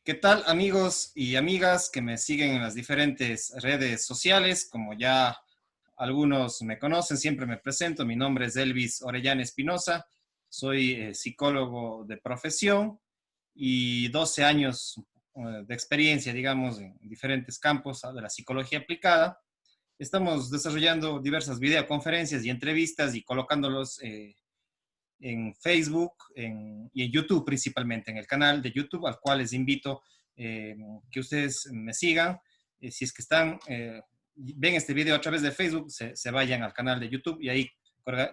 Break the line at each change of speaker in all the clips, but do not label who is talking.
¿Qué tal, amigos y amigas que me siguen en las diferentes redes sociales? Como ya algunos me conocen, siempre me presento. Mi nombre es Elvis Orellana Espinosa. Soy psicólogo de profesión y 12 años de experiencia, digamos, en diferentes campos de la psicología aplicada. Estamos desarrollando diversas videoconferencias y entrevistas y colocándolos en Facebook y en YouTube principalmente, en el canal de YouTube, al cual les invito que ustedes me sigan. Si es que ven este video a través de Facebook, se vayan al canal de YouTube y ahí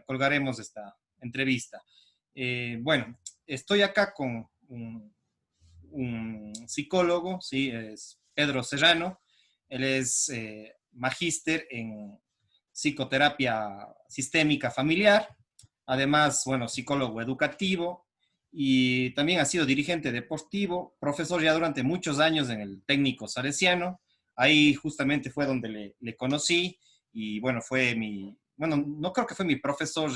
colgaremos esta entrevista. Bueno, estoy acá con un psicólogo, ¿sí? Es Pedro Serrano. Él es magíster en psicoterapia sistémica familiar. Además, bueno, psicólogo educativo y también ha sido dirigente deportivo, profesor ya durante muchos años en el técnico salesiano. Ahí justamente fue donde le conocí y bueno, bueno, no creo que fue mi profesor,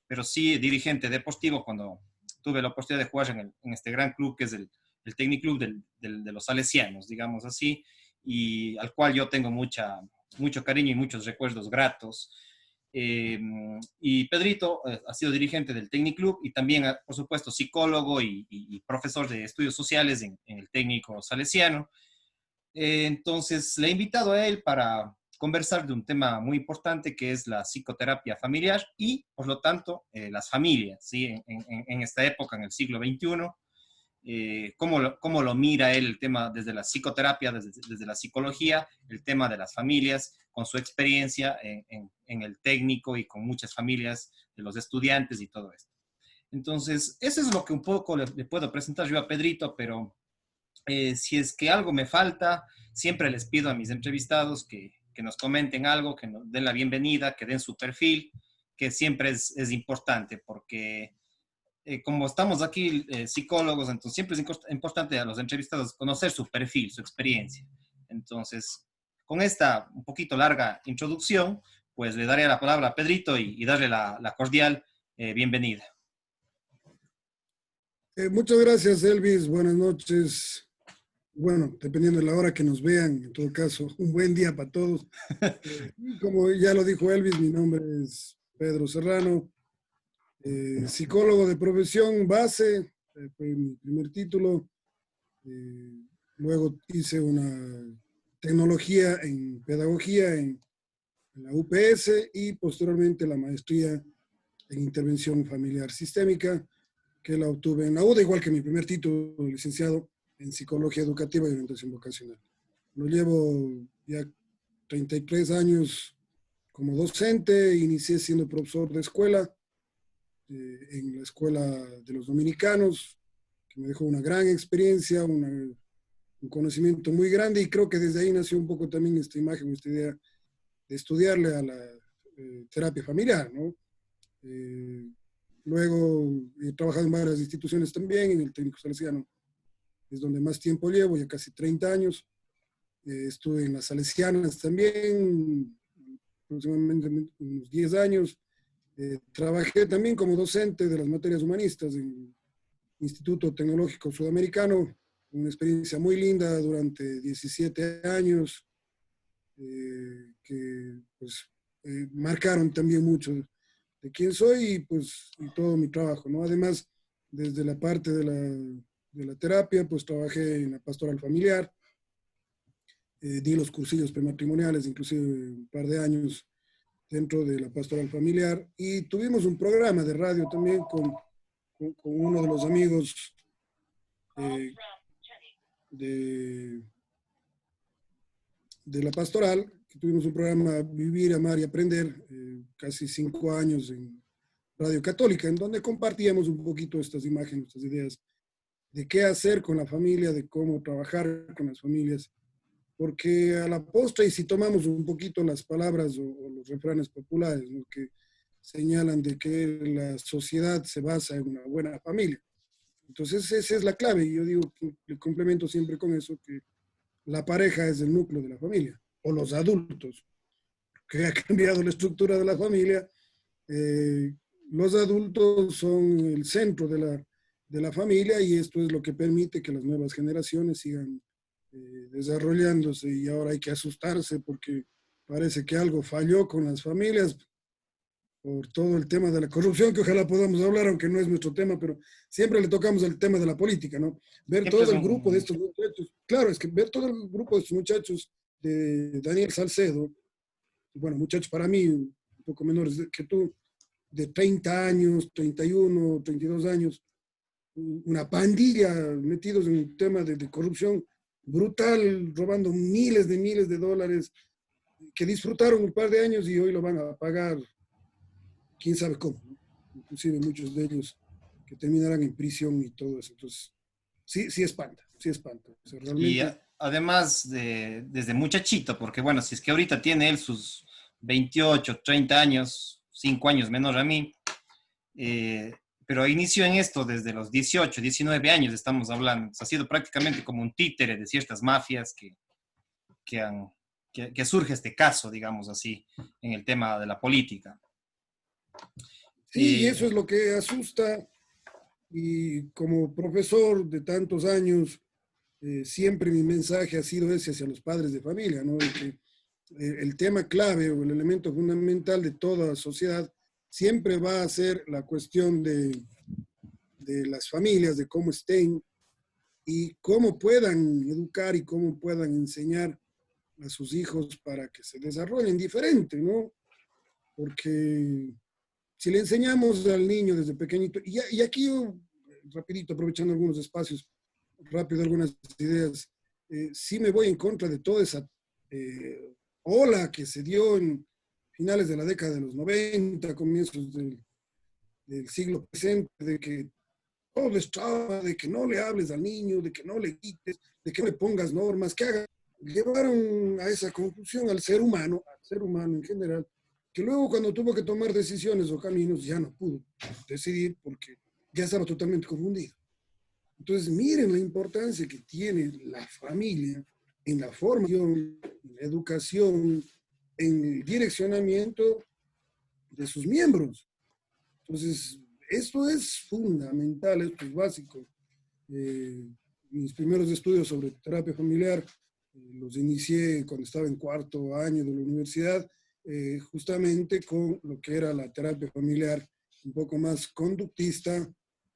pero sí dirigente deportivo cuando tuve la oportunidad de jugar en este gran club que es el Técnico Club de los Salesianos, digamos así, y al cual yo tengo mucho cariño y muchos recuerdos gratos. Y Pedrito ha sido dirigente del Técnico Club y también, por supuesto, psicólogo y profesor de estudios sociales en el Técnico Salesiano. Entonces, le he invitado a él para conversar de un tema muy importante que es la psicoterapia familiar y, por lo tanto, las familias, ¿sí? En esta época, en el siglo XXI, cómo lo mira él el tema desde la psicoterapia, desde la psicología, el tema de las familias, con su experiencia en el técnico y con muchas familias de los estudiantes y todo esto. Entonces, eso es lo que un poco le puedo presentar yo a Pedrito, pero si es que algo me falta, siempre les pido a mis entrevistados que nos comenten algo, que nos den la bienvenida, que den su perfil, que siempre es importante, porque como estamos aquí psicólogos, entonces siempre es importante a los entrevistados conocer su perfil, su experiencia. Entonces, con esta un poquito larga introducción, pues le daré la palabra a Pedrito y darle la cordial bienvenida.
Muchas gracias, Elvis. Buenas noches. Bueno, dependiendo de la hora que nos vean, en todo caso, un buen día para todos. Como ya lo dijo Elvis, mi nombre es Pedro Serrano, psicólogo de profesión base, fue mi primer título. Luego hice una tecnología en pedagogía en la UPS y posteriormente la maestría en intervención familiar sistémica, que la obtuve en la UDA, igual que mi primer título de licenciado en Psicología Educativa y Orientación Vocacional. Lo llevo ya 33 años como docente, inicié siendo profesor de escuela, en la Escuela de los Dominicanos, que me dejó una gran experiencia, un conocimiento muy grande, y creo que desde ahí nació un poco también esta imagen, esta idea de estudiarle a la terapia familiar, ¿no? Luego he trabajado en varias instituciones también, en el Técnico Salesiano es donde más tiempo llevo, ya casi 30 años. Estuve en las Salesianas también, aproximadamente unos 10 años. Trabajé también como docente de las materias humanistas en el Instituto Tecnológico Sudamericano, una experiencia muy linda durante 17 años, que pues marcaron también mucho de quién soy y pues y todo mi trabajo, ¿no? Además, desde la parte de la terapia, pues trabajé en la pastoral familiar, di los cursillos prematrimoniales, inclusive un par de años dentro de la pastoral familiar, y tuvimos un programa de radio también con uno de los amigos de, de la pastoral, que tuvimos un programa Vivir, Amar y Aprender, casi 5 años en Radio Católica, en donde compartíamos un poquito estas imágenes, estas ideas de qué hacer con la familia, de cómo trabajar con las familias, porque a la postre, y si tomamos un poquito las palabras o los refranes populares, ¿no?, que señalan de que la sociedad se basa en una buena familia. Entonces esa es la clave, y yo digo que le complemento siempre con eso, que la pareja es el núcleo de la familia, o los adultos, que ha cambiado la estructura de la familia. Los adultos son el centro de la familia, y esto es lo que permite que las nuevas generaciones sigan desarrollándose, y ahora hay que asustarse porque parece que algo falló con las familias por todo el tema de la corrupción, que ojalá podamos hablar, aunque no es nuestro tema, pero siempre le tocamos el tema de la política, ¿no? Ver
Siempre es
todo el grupo de
un...
estos muchachos, claro, es que ver todo el grupo de estos muchachos de Daniel Salcedo, bueno, muchachos para mí un poco menores que tú, de 30 años, 31, 32 años, una pandilla metidos en un tema de corrupción brutal, robando miles de dólares, que disfrutaron un par de años y hoy lo van a pagar quién sabe cómo, ¿no? Inclusive muchos de ellos que terminarán en prisión y todo eso. Entonces, sí, sí espanta, sí espanta. O sea,
Y
realmente,
además, desde muchachito, porque bueno, si es que ahorita tiene él sus 28, 30 años, 5 años menor a mí, eh, pero inició en esto desde los 18, 19 años, estamos hablando. Entonces, ha sido prácticamente como un títere de ciertas mafias que, han, que surge este caso, digamos así, en el tema de la política.
sí, y
Eh,
eso es lo que asusta. Y como profesor de tantos años, siempre mi mensaje ha sido ese hacia los padres de familia, ¿no? De que el tema clave o el elemento fundamental de toda sociedad siempre va a ser la cuestión de las familias, de cómo estén y cómo puedan educar y cómo puedan enseñar a sus hijos para que se desarrollen diferente, ¿no? Porque si le enseñamos al niño desde pequeñito, y aquí yo, rapidito, aprovechando algunos espacios, rápido algunas ideas, sí me voy en contra de toda esa ola que se dio en finales de la década de los 90, comienzos del siglo presente, de que todo es traba, de que no le hables al niño, de que no le quites, de que no le pongas normas, que haga. Llevaron a esa conclusión al ser humano en general, que luego cuando tuvo que tomar decisiones o caminos ya no pudo decidir porque ya estaba totalmente confundido. Entonces miren la importancia que tiene la familia en la formación, en la educación, en el direccionamiento de sus miembros. Entonces, esto es fundamental, esto es básico. Mis primeros estudios sobre terapia familiar los inicié cuando estaba en cuarto año de la universidad, justamente con lo que era la terapia familiar un poco más conductista,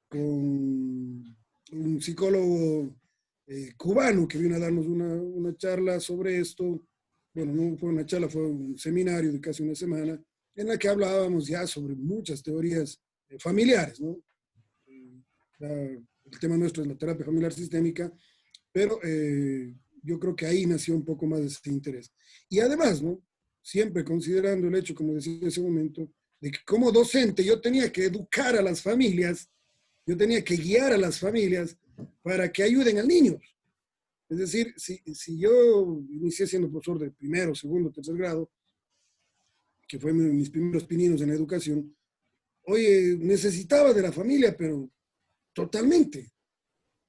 con un psicólogo cubano que vino a darnos una charla sobre esto. Bueno, no fue una charla, fue un seminario de casi una semana, en la que hablábamos ya sobre muchas teorías familiares, ¿no? El tema nuestro es la terapia familiar sistémica, pero yo creo que ahí nació un poco más de ese interés. Y además, ¿no? Siempre considerando el hecho, como decía en ese momento, de que como docente yo tenía que educar a las familias, yo tenía que guiar a las familias para que ayuden al niño. Es decir, si yo inicié siendo profesor de primero, segundo, tercer grado, que fue mis primeros pininos en la educación, oye, necesitaba de la familia, pero totalmente.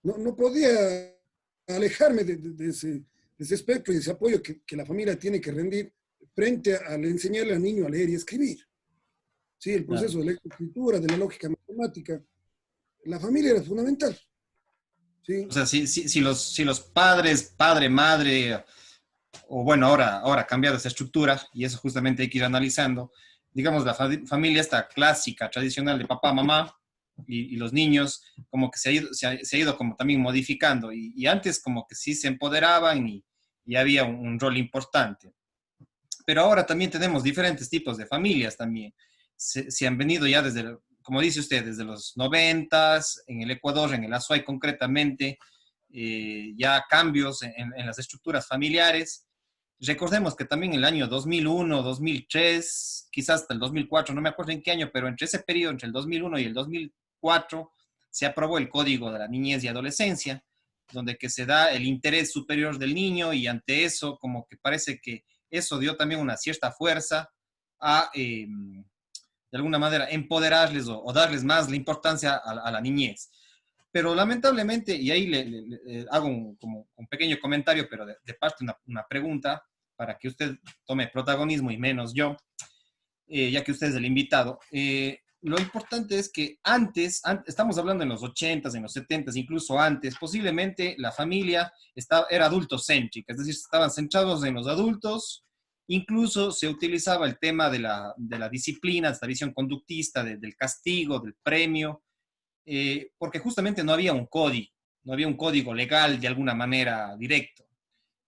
No podía alejarme de ese espectro y de ese apoyo que la familia tiene que rendir frente al enseñarle al niño a leer y escribir. Sí, el
claro.
proceso de la escritura, de la lógica matemática, la familia era fundamental.
O
¿Sí?
sea, si los padres, padre, madre, o bueno, ahora ha cambiado esa estructura y eso justamente hay que ir analizando. Digamos, la familia esta clásica, tradicional de papá, mamá y los niños, como que se ha ido como también modificando y antes como que sí se empoderaban y había un rol importante. Pero ahora también tenemos diferentes tipos de familias también. Se han venido ya desde, como dice usted, desde los 90, en el Ecuador, en el Azuay concretamente, ya cambios en las estructuras familiares. Recordemos que también en el año 2001, 2003, quizás hasta el 2004, no me acuerdo en qué año, pero entre ese periodo, entre el 2001 y el 2004, se aprobó el Código de la Niñez y Adolescencia, donde que se da el interés superior del niño y ante eso como que parece que eso dio también una cierta fuerza a, de alguna manera, empoderarles o darles más la importancia a la niñez. Pero lamentablemente, y ahí le hago como un pequeño comentario, pero de parte una pregunta para que usted tome protagonismo y menos yo, ya que usted es el invitado. lo importante es que antes, estamos hablando en los 80s, en los 70s, incluso antes, posiblemente la familia era adultocéntrica, es decir, estaban centrados en los adultos, incluso se utilizaba el tema de la disciplina, esta visión conductista, del castigo, del premio, porque justamente no había un código legal de alguna manera directo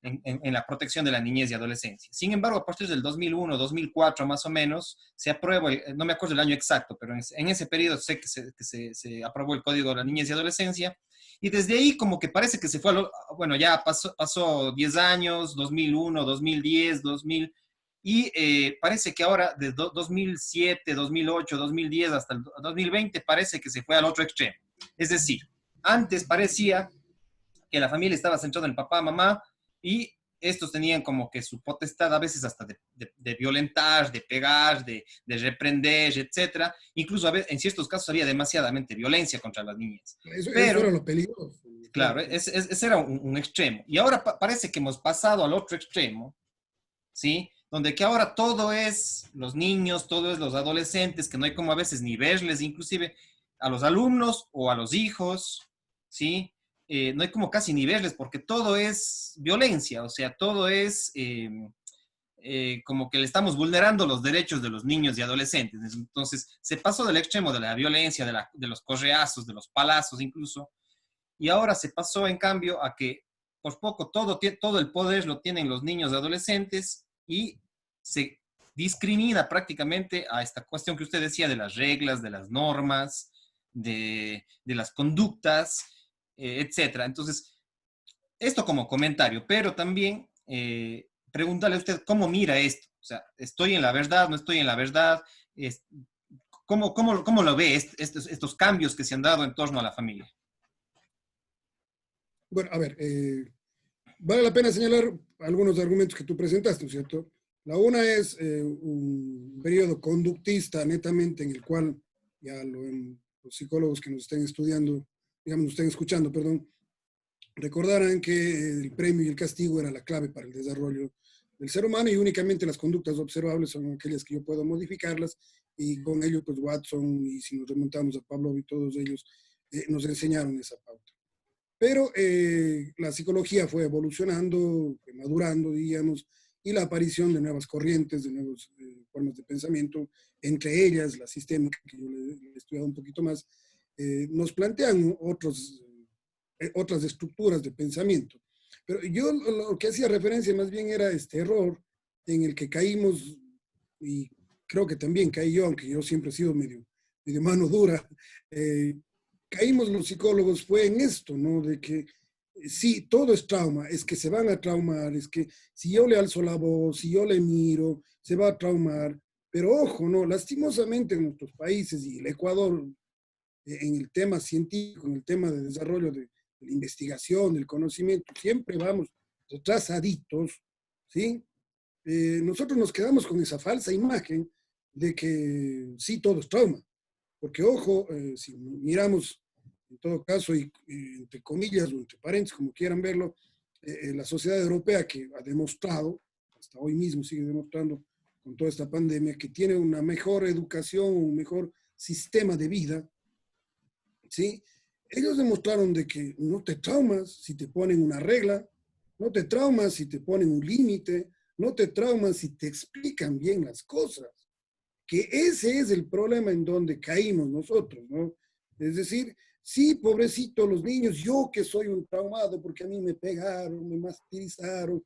en la protección de la niñez y adolescencia. Sin embargo, a partir del 2001, 2004 más o menos, se aprueba, no me acuerdo el año exacto, pero en ese periodo sé que se aprobó el Código de la Niñez y Adolescencia, y desde ahí como que parece que se fue, bueno, ya pasó 10 años, 2001, 2010, 2000, y parece que ahora, desde 2007, 2008, 2010 hasta el 2020, parece que se fue al otro extremo. Es decir, antes parecía que la familia estaba centrada en el papá, mamá, y estos tenían como que su potestad a veces hasta de violentar, de pegar, de reprender, etcétera. Incluso a veces, en ciertos casos había demasiadamente violencia contra las niñas.
Eso era
Pero,
lo peligroso.
claro,
Claro.
ese era un extremo. Y ahora parece que hemos pasado al otro extremo, ¿sí? Donde que ahora todo es los niños, todo es los adolescentes, que no hay como a veces ni verles, inclusive a los alumnos o a los hijos, ¿sí? No hay como casi ni verles porque todo es violencia, o sea, todo es como que le estamos vulnerando los derechos de los niños y adolescentes. Entonces, se pasó del extremo de la violencia, de los correazos, de los palazos incluso, y ahora se pasó en cambio a que por poco todo el poder lo tienen los niños y adolescentes y se discrimina prácticamente a esta cuestión que usted decía de las reglas, de las normas, de las conductas, etcétera. Entonces, esto como comentario, pero también pregúntale a usted cómo mira esto. O sea, ¿estoy en la verdad? ¿No estoy en la verdad? Es, ¿cómo lo ve estos cambios que se han dado en torno a la familia?
Bueno, a ver, vale la pena señalar algunos argumentos que tú presentaste, ¿no es cierto? La una es un periodo conductista netamente en el cual los psicólogos que nos estén estudiando, digamos, nos estén escuchando, perdón, recordarán que el premio y el castigo era la clave para el desarrollo del ser humano y únicamente las conductas observables son aquellas que yo puedo modificarlas y con ello pues Watson y si nos remontamos a Pavlov y todos ellos nos enseñaron esa pauta. Pero la psicología fue evolucionando, fue madurando, digamos, y la aparición de nuevas corrientes, de nuevas formas de pensamiento, entre ellas la sistémica, que yo le he estudiado un poquito más, nos plantean otras estructuras de pensamiento. Pero yo lo que hacía referencia más bien era este error en el que caímos, y creo que también caí yo, aunque yo siempre he sido medio mano dura, caímos los psicólogos fue en esto, ¿no? De que sí, todo es trauma, es que se van a traumar, es que si yo le alzo la voz, si yo le miro, se va a traumar. Pero ojo, ¿no? Lastimosamente en nuestros países y el Ecuador, en el tema científico, en el tema de desarrollo de la investigación, del conocimiento, siempre vamos retrasaditos, ¿sí? Nosotros nos quedamos con esa falsa imagen de que sí, todo es trauma. Porque, ojo, si miramos, en todo caso, entre comillas o entre paréntesis, como quieran verlo, la sociedad europea que ha demostrado, hasta hoy mismo sigue demostrando con toda esta pandemia, que tiene una mejor educación, un mejor sistema de vida, ¿sí? Ellos demostraron de que no te traumas si te ponen una regla, no te traumas si te ponen un límite, no te traumas si te explican bien las cosas, que ese es el problema en donde caímos nosotros, ¿no? Es decir, sí, pobrecito los niños, yo que soy un traumado porque a mí me pegaron, me martirizaron,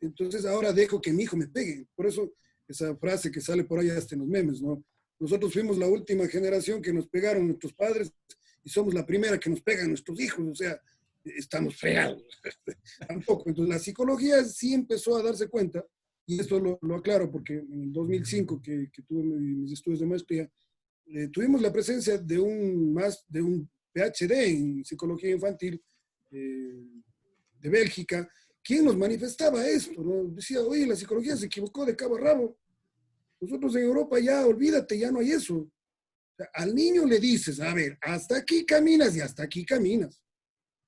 entonces ahora dejo que mi hijo me pegue. Por eso esa frase que sale por ahí hasta en los memes, ¿no? Nosotros fuimos la última generación que nos pegaron nuestros padres y somos la primera que nos pegan nuestros hijos, o sea, estamos fregados. Tampoco. Entonces la psicología sí empezó a darse cuenta, y esto lo aclaro porque en el 2005 que tuve mis estudios de maestría, tuvimos la presencia de un PhD en psicología infantil de Bélgica, quien nos manifestaba esto, ¿no? Decía, oye, la psicología se equivocó de cabo a rabo. Nosotros en Europa ya, olvídate, ya no hay eso. O sea, al niño le dices, a ver, hasta aquí caminas y hasta aquí caminas.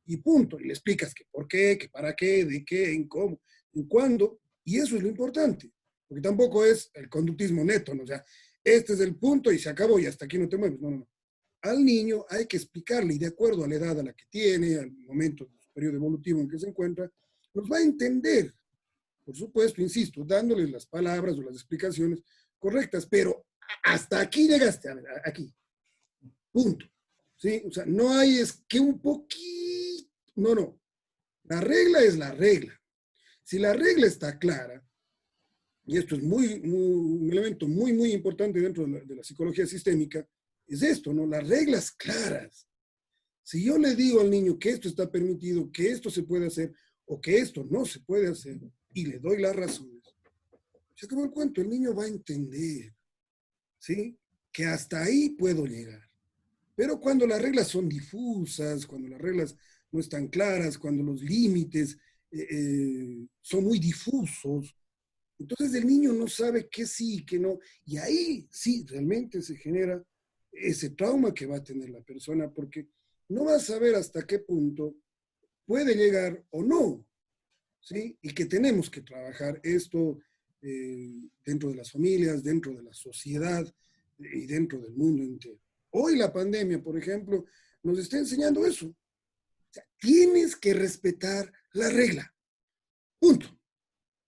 Y punto. Y le explicas que por qué, que para qué, de qué, en cómo, en cuándo. Y eso es lo importante. Porque tampoco es el conductismo neto, ¿no? O sea, este es el punto y se acabó y hasta aquí no te mueves. No, no, no. Al niño hay que explicarle y de acuerdo a la edad a la que tiene, al momento de su periodo evolutivo en que se encuentra, los va a entender. Por supuesto, insisto, dándole las palabras o las explicaciones correctas, pero hasta aquí llegaste, a ver, aquí, punto. ¿Sí? O sea, no hay es que un poquito, no, no. La regla es la regla. Si la regla está clara, y esto es un elemento muy importante dentro de la psicología sistémica, es esto, ¿no? Las reglas claras. Si yo le digo al niño que esto está permitido, que esto se puede hacer, o que esto no se puede hacer, y le doy las razones, se acabó el cuento, el niño va a entender, ¿sí? Que hasta ahí puedo llegar. Pero cuando las reglas son difusas, cuando las reglas no están claras, cuando los límites son muy difusos, entonces el niño no sabe qué sí y qué no. Y ahí sí realmente se genera ese trauma que va a tener la persona, porque no va a saber hasta qué punto puede llegar o no, ¿sí? Y que tenemos que trabajar esto dentro de las familias, dentro de la sociedad y dentro del mundo entero. Hoy la pandemia, por ejemplo, nos está enseñando eso. O sea, tienes que respetar la regla. Punto.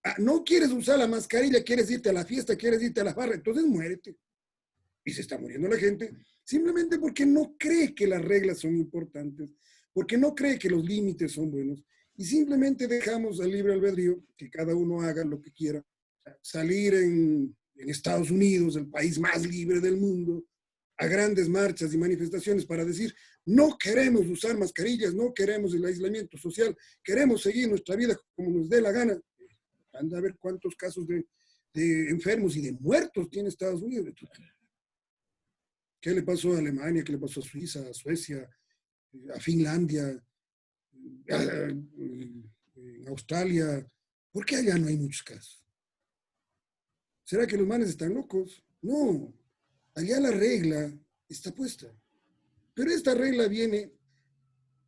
Ah, no quieres usar la mascarilla, quieres irte a la fiesta, quieres irte a la farra, entonces muérete. Y se está muriendo la gente simplemente porque no cree que las reglas son importantes, porque no cree que los límites son buenos y simplemente dejamos al libre albedrío que cada uno haga lo que quiera. Salir en Estados Unidos, el país más libre del mundo, a grandes marchas y manifestaciones para decir, no queremos usar mascarillas, no queremos el aislamiento social, queremos seguir nuestra vida como nos dé la gana. Anda a ver cuántos casos de enfermos y de muertos tiene Estados Unidos. ¿Qué le pasó a Alemania? ¿Qué le pasó a Suiza, a Suecia, a Finlandia, en Australia? ¿Por qué allá no hay muchos casos? ¿Será que los manes están locos? No, allá la regla está puesta. Pero esta regla viene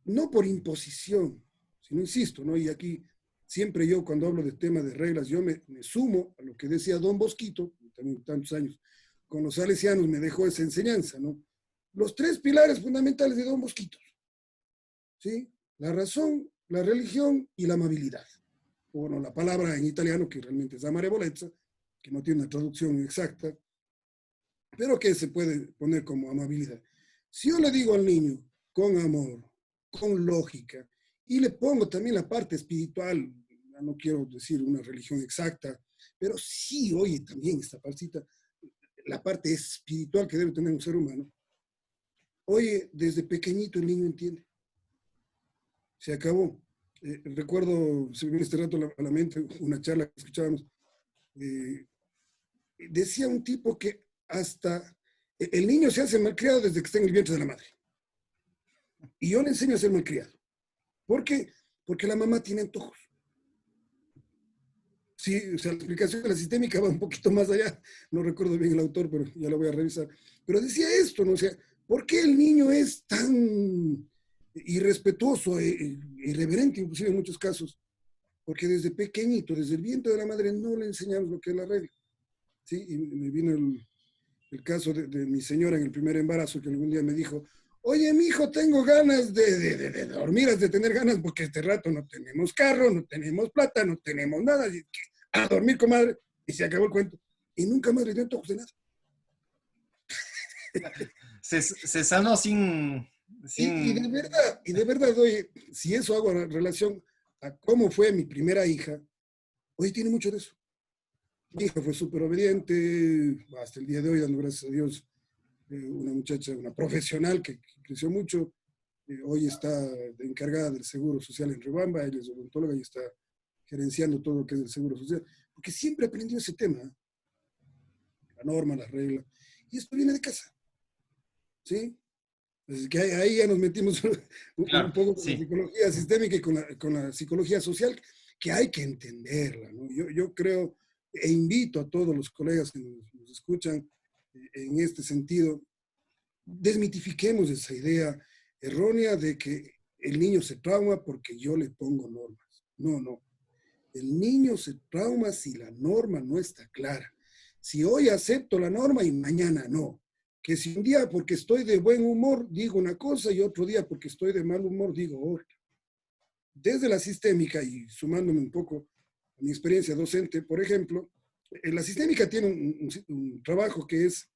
no por imposición, sino, insisto, ¿no? Y aquí siempre yo cuando hablo de tema de reglas, yo me sumo a lo que decía Don Bosquito, también tantos años, con los salesianos me dejó esa enseñanza, ¿no? Los tres pilares fundamentales de Don Bosquito, ¿sí? La razón, la religión y la amabilidad. O bueno, la palabra en italiano, que realmente es amarevolezza, que no tiene una traducción exacta, pero que se puede poner como amabilidad. Si yo le digo al niño, con amor, con lógica, y le pongo también la parte espiritual, no quiero decir una religión exacta, pero sí, oye, también esta partita, la parte espiritual que debe tener un ser humano. Oye, desde pequeñito el niño entiende. Se acabó. Recuerdo, se me viene este rato a la mente una charla que escuchábamos. Decía un tipo que hasta el niño se hace malcriado desde que está en el vientre de la madre. Y yo le enseño a ser malcriado. ¿Por qué? Porque la mamá tiene antojos. Sí, o sea, la explicación de la sistémica va un poquito más allá. No recuerdo bien el autor, pero ya lo voy a revisar. Pero decía esto, ¿no? O sea, ¿por qué el niño es tan irrespetuoso, irreverente, inclusive en muchos casos? Porque desde pequeñito, desde el vientre de la madre, no le enseñamos lo que es la regla. ¿Sí? Y me vino el caso de mi señora en el primer embarazo, que algún día me dijo, oye, mi hijo, tengo ganas de dormir, has de tener ganas, porque este rato no tenemos carro, no tenemos plata, no tenemos nada, y a dormir, comadre, y se acabó el cuento. Y nunca más le dio antojos de nada.
Se sanó sin...
Y de verdad, oye, si eso hago relación a cómo fue mi primera hija, oye, tiene mucho de eso. Mi hija fue súper obediente, hasta el día de hoy, dando gracias a Dios, una muchacha, una profesional que creció mucho, hoy está encargada del Seguro Social en Riobamba, ella es odontóloga y está gerenciando todo lo que es el Seguro Social, porque siempre aprendió ese tema, la norma, la regla, y esto viene de casa, ¿sí? Así que ahí ya nos metimos
Claro,
un poco con la
sí.
psicología sistémica y con la psicología social, que hay que entenderla, ¿no? Yo creo e invito a todos los colegas que nos escuchan en este sentido, desmitifiquemos esa idea errónea de que el niño se trauma porque yo le pongo normas. No, no. El niño se trauma si la norma no está clara, si hoy acepto la norma y mañana no. Que si un día porque estoy de buen humor digo una cosa y otro día porque estoy de mal humor digo otra. Desde la sistémica y sumándome un poco a mi experiencia docente, por ejemplo, la sistémica tiene un trabajo que es,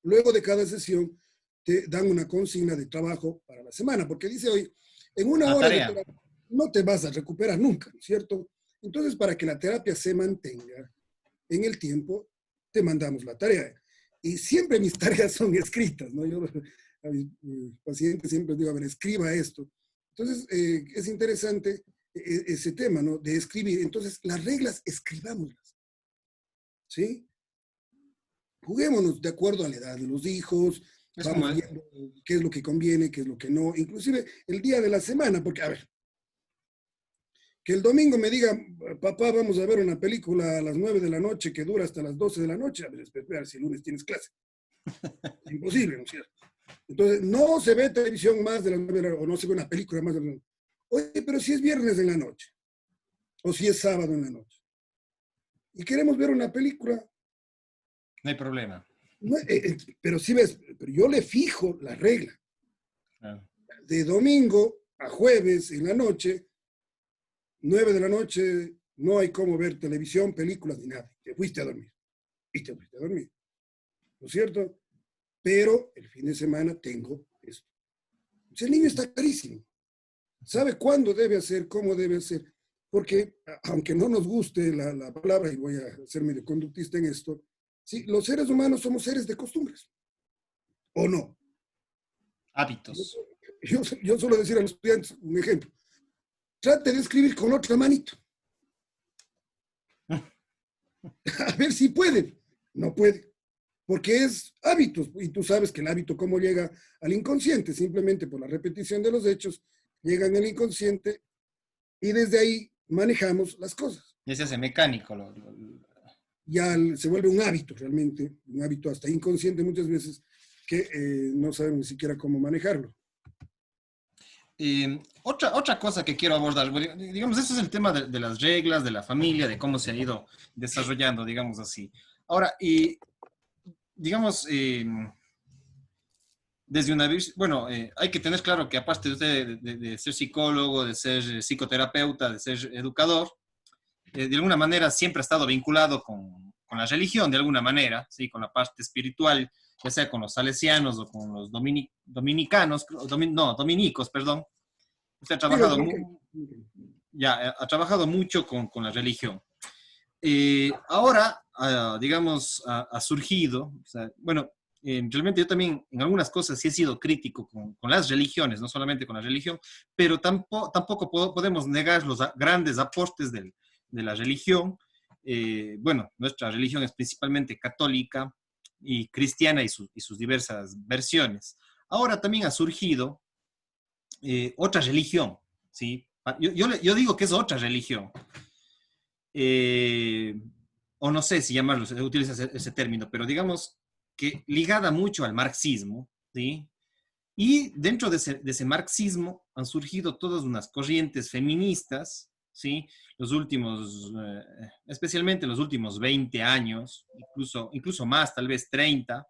luego de cada sesión, te dan una consigna de trabajo para la semana, porque dice hoy, en una
Una
hora de
tarea.
terapia no te vas a recuperar nunca, ¿cierto? Entonces, para que la terapia se mantenga en el tiempo, te mandamos la tarea. Y siempre mis tareas son escritas, ¿no? Yo a mis pacientes siempre digo, a ver, escriba esto. Entonces, es interesante ese tema, ¿no? De escribir. Entonces, las reglas, escribámoslas, ¿sí? Juguémonos de acuerdo a la edad de los hijos,
Es como,
vamos viendo qué es lo que conviene, qué es lo que no, inclusive el día de la semana, porque, a ver, que el domingo me diga, papá, vamos a ver una película a las 9 de la noche que dura hasta las 12 de la noche, a ver, espera, si el lunes tienes clase. Es imposible, ¿no es cierto? Entonces, no se ve televisión más de las 9 de la noche, o no se ve una película más de las 9. Oye, pero si es viernes en la noche, o si es sábado en la noche, y queremos ver una película,
no hay problema.
no, pero si ves, pero yo le fijo la regla.
Claro.
De domingo a jueves en la noche, 9 de la noche, no hay cómo ver televisión, películas ni nada. Te fuiste a dormir. Y te fuiste a dormir. ¿No es cierto? Pero el fin de semana tengo esto. Entonces, el niño está clarísimo. Sabe cuándo debe hacer, cómo debe hacer. Porque, aunque no nos guste la palabra, y voy a ser medio conductista en esto, sí, los seres humanos somos seres de costumbres. ¿O no?
Hábitos.
Yo suelo decir a los estudiantes un ejemplo. Trate de escribir con otra manito. A ver si puede. No puede. Porque es hábitos. Y tú sabes que el hábito, cómo llega al inconsciente, simplemente por la repetición de los hechos, llega en el inconsciente y desde ahí manejamos las cosas.
Ya se hace mecánico.
Ya se vuelve un hábito realmente, un hábito hasta inconsciente muchas veces, que no sabemos ni siquiera cómo manejarlo.
Otra cosa que quiero abordar, digamos, eso es el tema de las reglas, de la familia, de cómo se ha ido desarrollando, digamos así. Ahora, y digamos, desde una bueno, hay que tener claro que aparte de usted de ser psicólogo, de ser psicoterapeuta, de ser educador, de alguna manera siempre ha estado vinculado con la religión, de alguna manera, ¿sí? Con la parte espiritual, ya sea con los salesianos o con los dominicanos, no, dominicos, perdón. Usted ha
Sí, los
trabajado,
dominicanos.
ya, ha trabajado mucho con la religión. Ahora, digamos, ha surgido, o sea, bueno, realmente yo también en algunas cosas sí he sido crítico con las religiones, no solamente con la religión, pero tampoco podemos negar los grandes aportes de la religión. Bueno, nuestra religión es principalmente católica y cristiana y sus diversas versiones. Ahora también ha surgido otra religión, ¿sí? Yo digo que es otra religión. Eh, o no sé si llamarlo, se utiliza ese término, pero digamos que ligada mucho al marxismo, ¿sí? Y dentro de ese marxismo han surgido todas unas corrientes feministas, ¿sí? Los últimos, especialmente los últimos 20 años, incluso más, tal vez 30,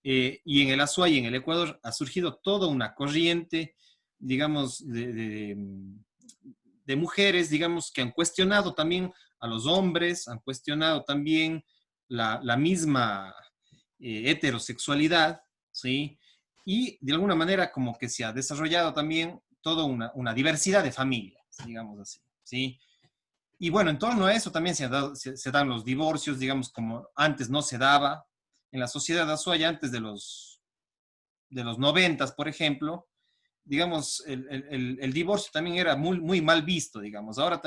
y en el Azuay y en el Ecuador ha surgido toda una corriente, digamos, de mujeres, digamos, que han cuestionado también a los hombres, han cuestionado también la misma heterosexualidad, ¿sí? Y de alguna manera como que se ha desarrollado también toda una diversidad de familias, digamos así, ¿sí? Y bueno, en torno a eso también se dan los divorcios, digamos, como antes no se daba en la sociedad azuaya, antes de los 90, por ejemplo, digamos, el divorcio también era muy mal visto, digamos. Ahora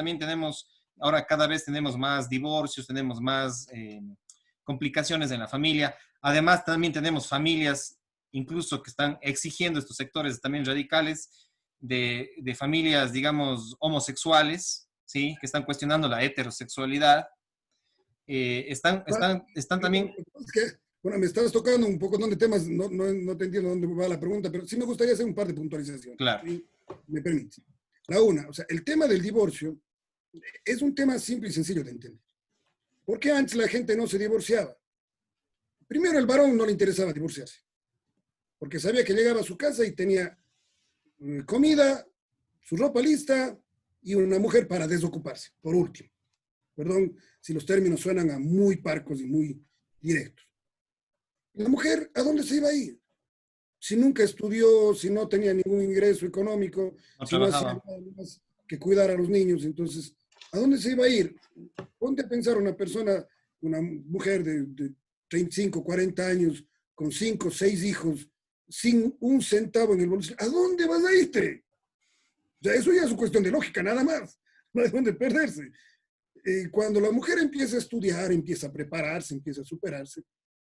cada vez tenemos más divorcios, tenemos más complicaciones en la familia. Además, también tenemos familias incluso que están exigiendo estos sectores también radicales de familias, digamos, homosexuales, ¿sí? Que están cuestionando la heterosexualidad.
Ah,
Están también,
es que, bueno, me estabas tocando un poco de temas, no te entiendo dónde va la pregunta, pero sí me gustaría hacer un par de puntualizaciones,
claro,
¿sí? Me permite. La una, o sea, el tema del divorcio es un tema simple y sencillo de entender. ¿Por qué antes la gente no se divorciaba? Primero, el varón no le interesaba divorciarse, porque sabía que llegaba a su casa y tenía comida, su ropa lista y una mujer para desocuparse, por último. Perdón si los términos suenan a muy parcos y muy directos. La mujer, ¿a dónde se iba a ir? Si nunca estudió, si no tenía ningún ingreso económico,
No
si no hacía
trabajaba.
nada más que cuidar a los niños, entonces, ¿a dónde se iba a ir? Ponte a pensar una persona, una mujer de 35, 40 años, con 5, 6 hijos, sin un centavo en el bolsillo. ¿A dónde vas a irte? O sea, eso ya es una cuestión de lógica, nada más. No hay dónde perderse. Cuando la mujer empieza a estudiar, empieza a prepararse, empieza a superarse,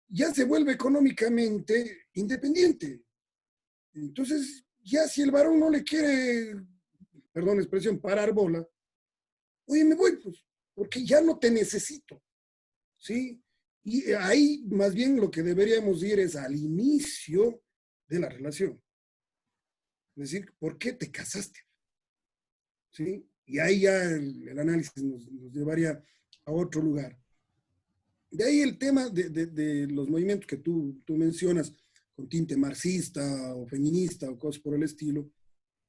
ya se vuelve económicamente independiente. Entonces, ya si el varón no le quiere, perdón la expresión, parar bola, oye, me voy, pues, porque ya no te necesito, ¿sí? Y ahí más bien lo que deberíamos ir es al inicio de la relación. Es decir, ¿por qué te casaste? ¿Sí? Y ahí ya el análisis nos llevaría a otro lugar. De ahí el tema de los movimientos que tú mencionas, con tinte marxista o feminista o cosas por el estilo,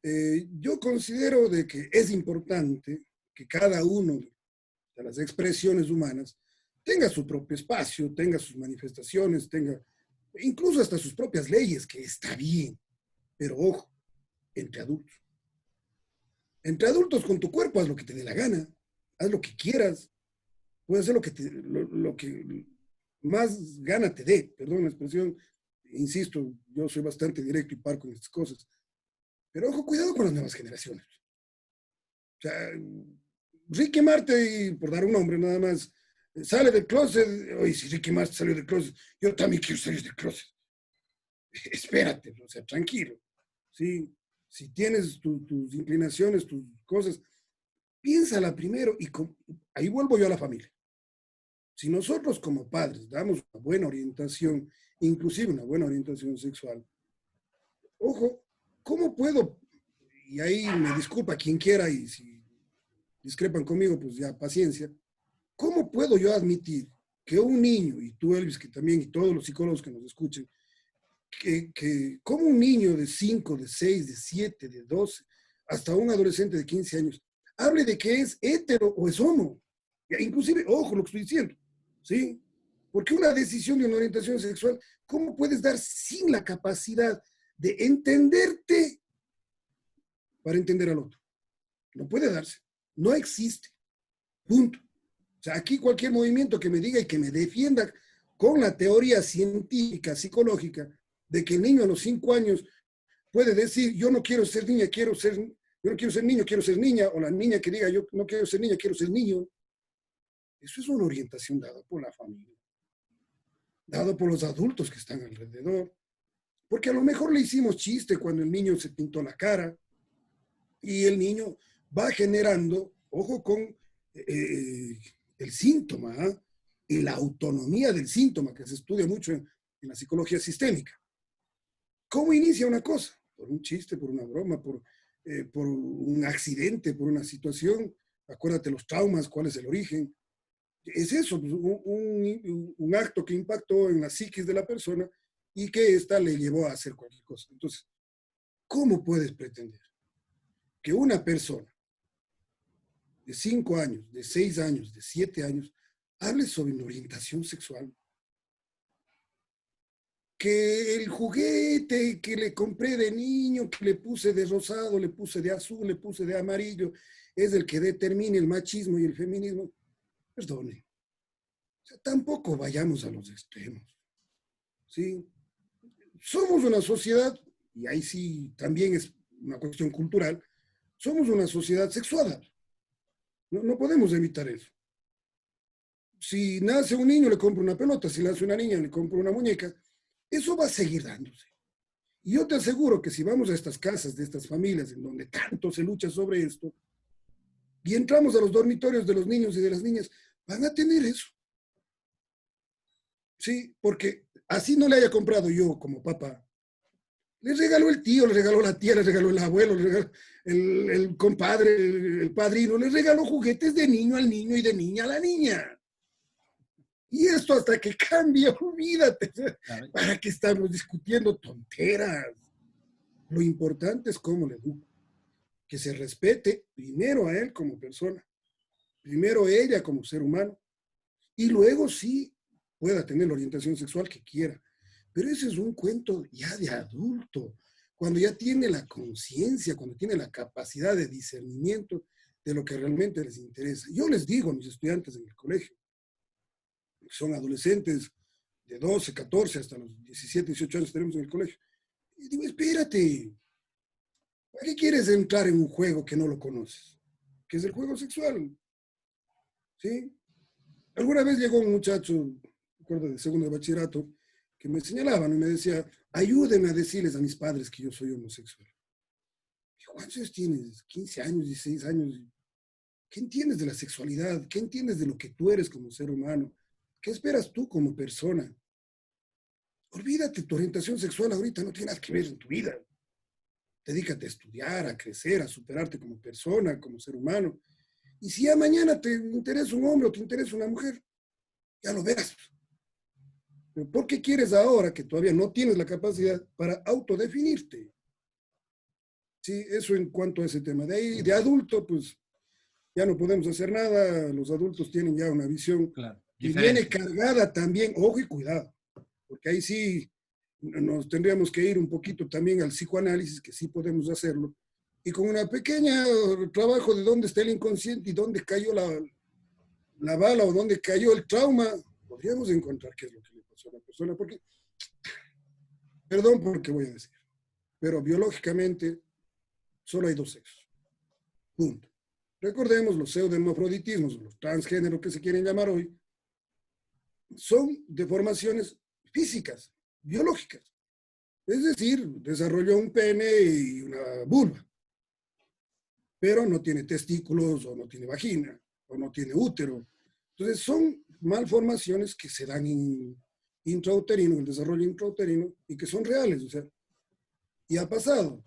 yo considero de que es importante que cada uno de las expresiones humanas tenga su propio espacio, tenga sus manifestaciones, tenga incluso hasta sus propias leyes, que está bien, pero ojo, entre adultos. Entre adultos con tu cuerpo haz lo que te dé la gana, haz lo que quieras, puedes hacer lo que más gana te dé, perdón la expresión, insisto, yo soy bastante directo y parco en estas cosas, pero ojo, cuidado con las nuevas generaciones. O sea, Ricky Martin, por dar un nombre nada más, sale del closet, oye, si Ricky Martin salió del closet, yo también quiero salir del closet. Espérate, o sea, tranquilo, ¿sí? Si tienes tus inclinaciones, tus cosas, piénsala primero y ahí vuelvo yo a la familia. Si nosotros como padres damos una buena orientación, inclusive una buena orientación sexual, ojo, ¿cómo puedo? Y ahí me disculpa quien quiera y si discrepan conmigo, pues ya paciencia. ¿Cómo puedo yo admitir que un niño, y tú Elvis, que también, y todos los psicólogos que nos escuchen, que como un niño de 5, de 6, de 7, de 12, hasta un adolescente de 15 años, hable de que es hetero o es homo? Inclusive, ojo lo que estoy diciendo, ¿sí? Porque una decisión de una orientación sexual, ¿cómo puedes dar sin la capacidad de entenderte para entender al otro? No puede darse, no existe, punto. O sea, aquí cualquier movimiento que me diga y que me defienda con la teoría científica, psicológica, de que el niño a los 5 años puede decir, yo no quiero ser niña, yo no quiero ser niño, quiero ser niña, o la niña que diga, yo no quiero ser niña, quiero ser niño. Eso es una orientación dada por la familia, dada por los adultos que están alrededor, porque a lo mejor le hicimos chiste cuando el niño se pintó la cara y el niño va generando, ojo con el síntoma, ¿eh? Y la autonomía del síntoma, que se estudia mucho en la psicología sistémica. ¿Cómo inicia una cosa? Por un chiste, por una broma, por un accidente, por una situación. Acuérdate los traumas, cuál es el origen. Es eso, pues, un acto que impactó en la psiquis de la persona y que ésta le llevó a hacer cualquier cosa. Entonces, ¿cómo puedes pretender que una persona de 5 años, de 6 años, de 7 años, hable sobre la orientación sexual? Que el juguete que le compré de niño, que le puse de rosado, le puse de azul, le puse de amarillo, es el que determine el machismo y el feminismo. Perdone. O sea, tampoco vayamos a los extremos. ¿Sí? Somos una sociedad, y ahí sí también es una cuestión cultural, somos una sociedad sexuada. No podemos evitar eso. Si nace un niño, le compro una pelota, si nace una niña, le compro una muñeca. Eso va a seguir dándose. Y yo te aseguro que si vamos a estas casas de estas familias en donde tanto se lucha sobre esto, y entramos a los dormitorios de los niños y de las niñas, van a tener eso. Sí, porque así no le haya comprado yo como papá. Le regaló el tío, le regaló la tía, le regaló el abuelo, le regaló el compadre, el padrino, le regaló juguetes de niño al niño y de niña a la niña. Y esto hasta que cambie, olvídate.
Claro.
¿Para qué estamos discutiendo tonteras? Lo importante es cómo le educo. Que se respete primero a él como persona, primero ella como ser humano, y luego sí pueda tener la orientación sexual que quiera. Pero ese es un cuento ya de adulto, cuando ya tiene la conciencia, cuando tiene la capacidad de discernimiento de lo que realmente les interesa. Yo les digo a mis estudiantes en el colegio, que son adolescentes de 12, 14 hasta los 17, 18 años tenemos en el colegio, y digo, espérate, ¿para qué quieres entrar en un juego que no lo conoces? Que es el juego sexual, ¿sí? Alguna vez llegó un muchacho, recuerdo de segundo de bachillerato, que me señalaban y me decía, ayúdenme a decirles a mis padres que yo soy homosexual. Digo, ¿cuántos años tienes? 15 años, 16 años. ¿Qué entiendes de la sexualidad? ¿Qué entiendes de lo que tú eres como ser humano? ¿Qué esperas tú como persona? Olvídate, tu orientación sexual ahorita no tiene nada que ver en tu vida. Dedícate a estudiar, a crecer, a superarte como persona, como ser humano. Y si ya mañana te interesa un hombre o te interesa una mujer, ya lo verás. Pero ¿por qué quieres ahora que todavía no tienes la capacidad para autodefinirte? Sí, eso en cuanto a ese tema. De ahí, de adulto, pues ya no podemos hacer nada. Los adultos tienen ya una visión
Claro,
que viene
diferente.
cargada también, ojo y cuidado, porque ahí sí nos tendríamos que ir un poquito también al psicoanálisis, que sí podemos hacerlo, y con una pequeña trabajo de dónde está el inconsciente y dónde cayó la bala o dónde cayó el trauma, podríamos encontrar qué es lo que le pasó a la persona, porque, perdón por lo que voy a decir, pero biológicamente solo hay dos sexos, punto. Recordemos los pseudohermafroditismos, los transgéneros que se quieren llamar hoy, son deformaciones físicas, biológicas. Es decir, desarrolló un pene y una vulva, pero no tiene testículos o no tiene vagina o no tiene útero. Entonces son malformaciones que se dan intrauterino, el desarrollo intrauterino, y que son reales, o sea, y ha pasado.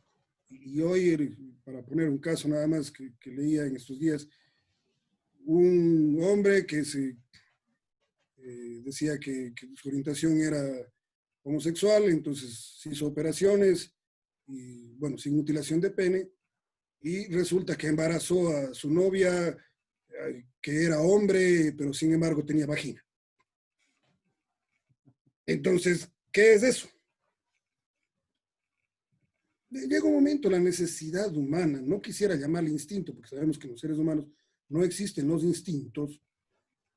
Y hoy, para poner un caso nada más que leía en estos días, un hombre que se decía que su orientación era homosexual, entonces se hizo operaciones, y bueno, sin mutilación de pene, y resulta que embarazó a su novia, que era hombre, pero sin embargo tenía vagina. Entonces, ¿qué es eso? Llega un momento, la necesidad humana, no quisiera llamarle instinto, porque sabemos que en los seres humanos no existen los instintos,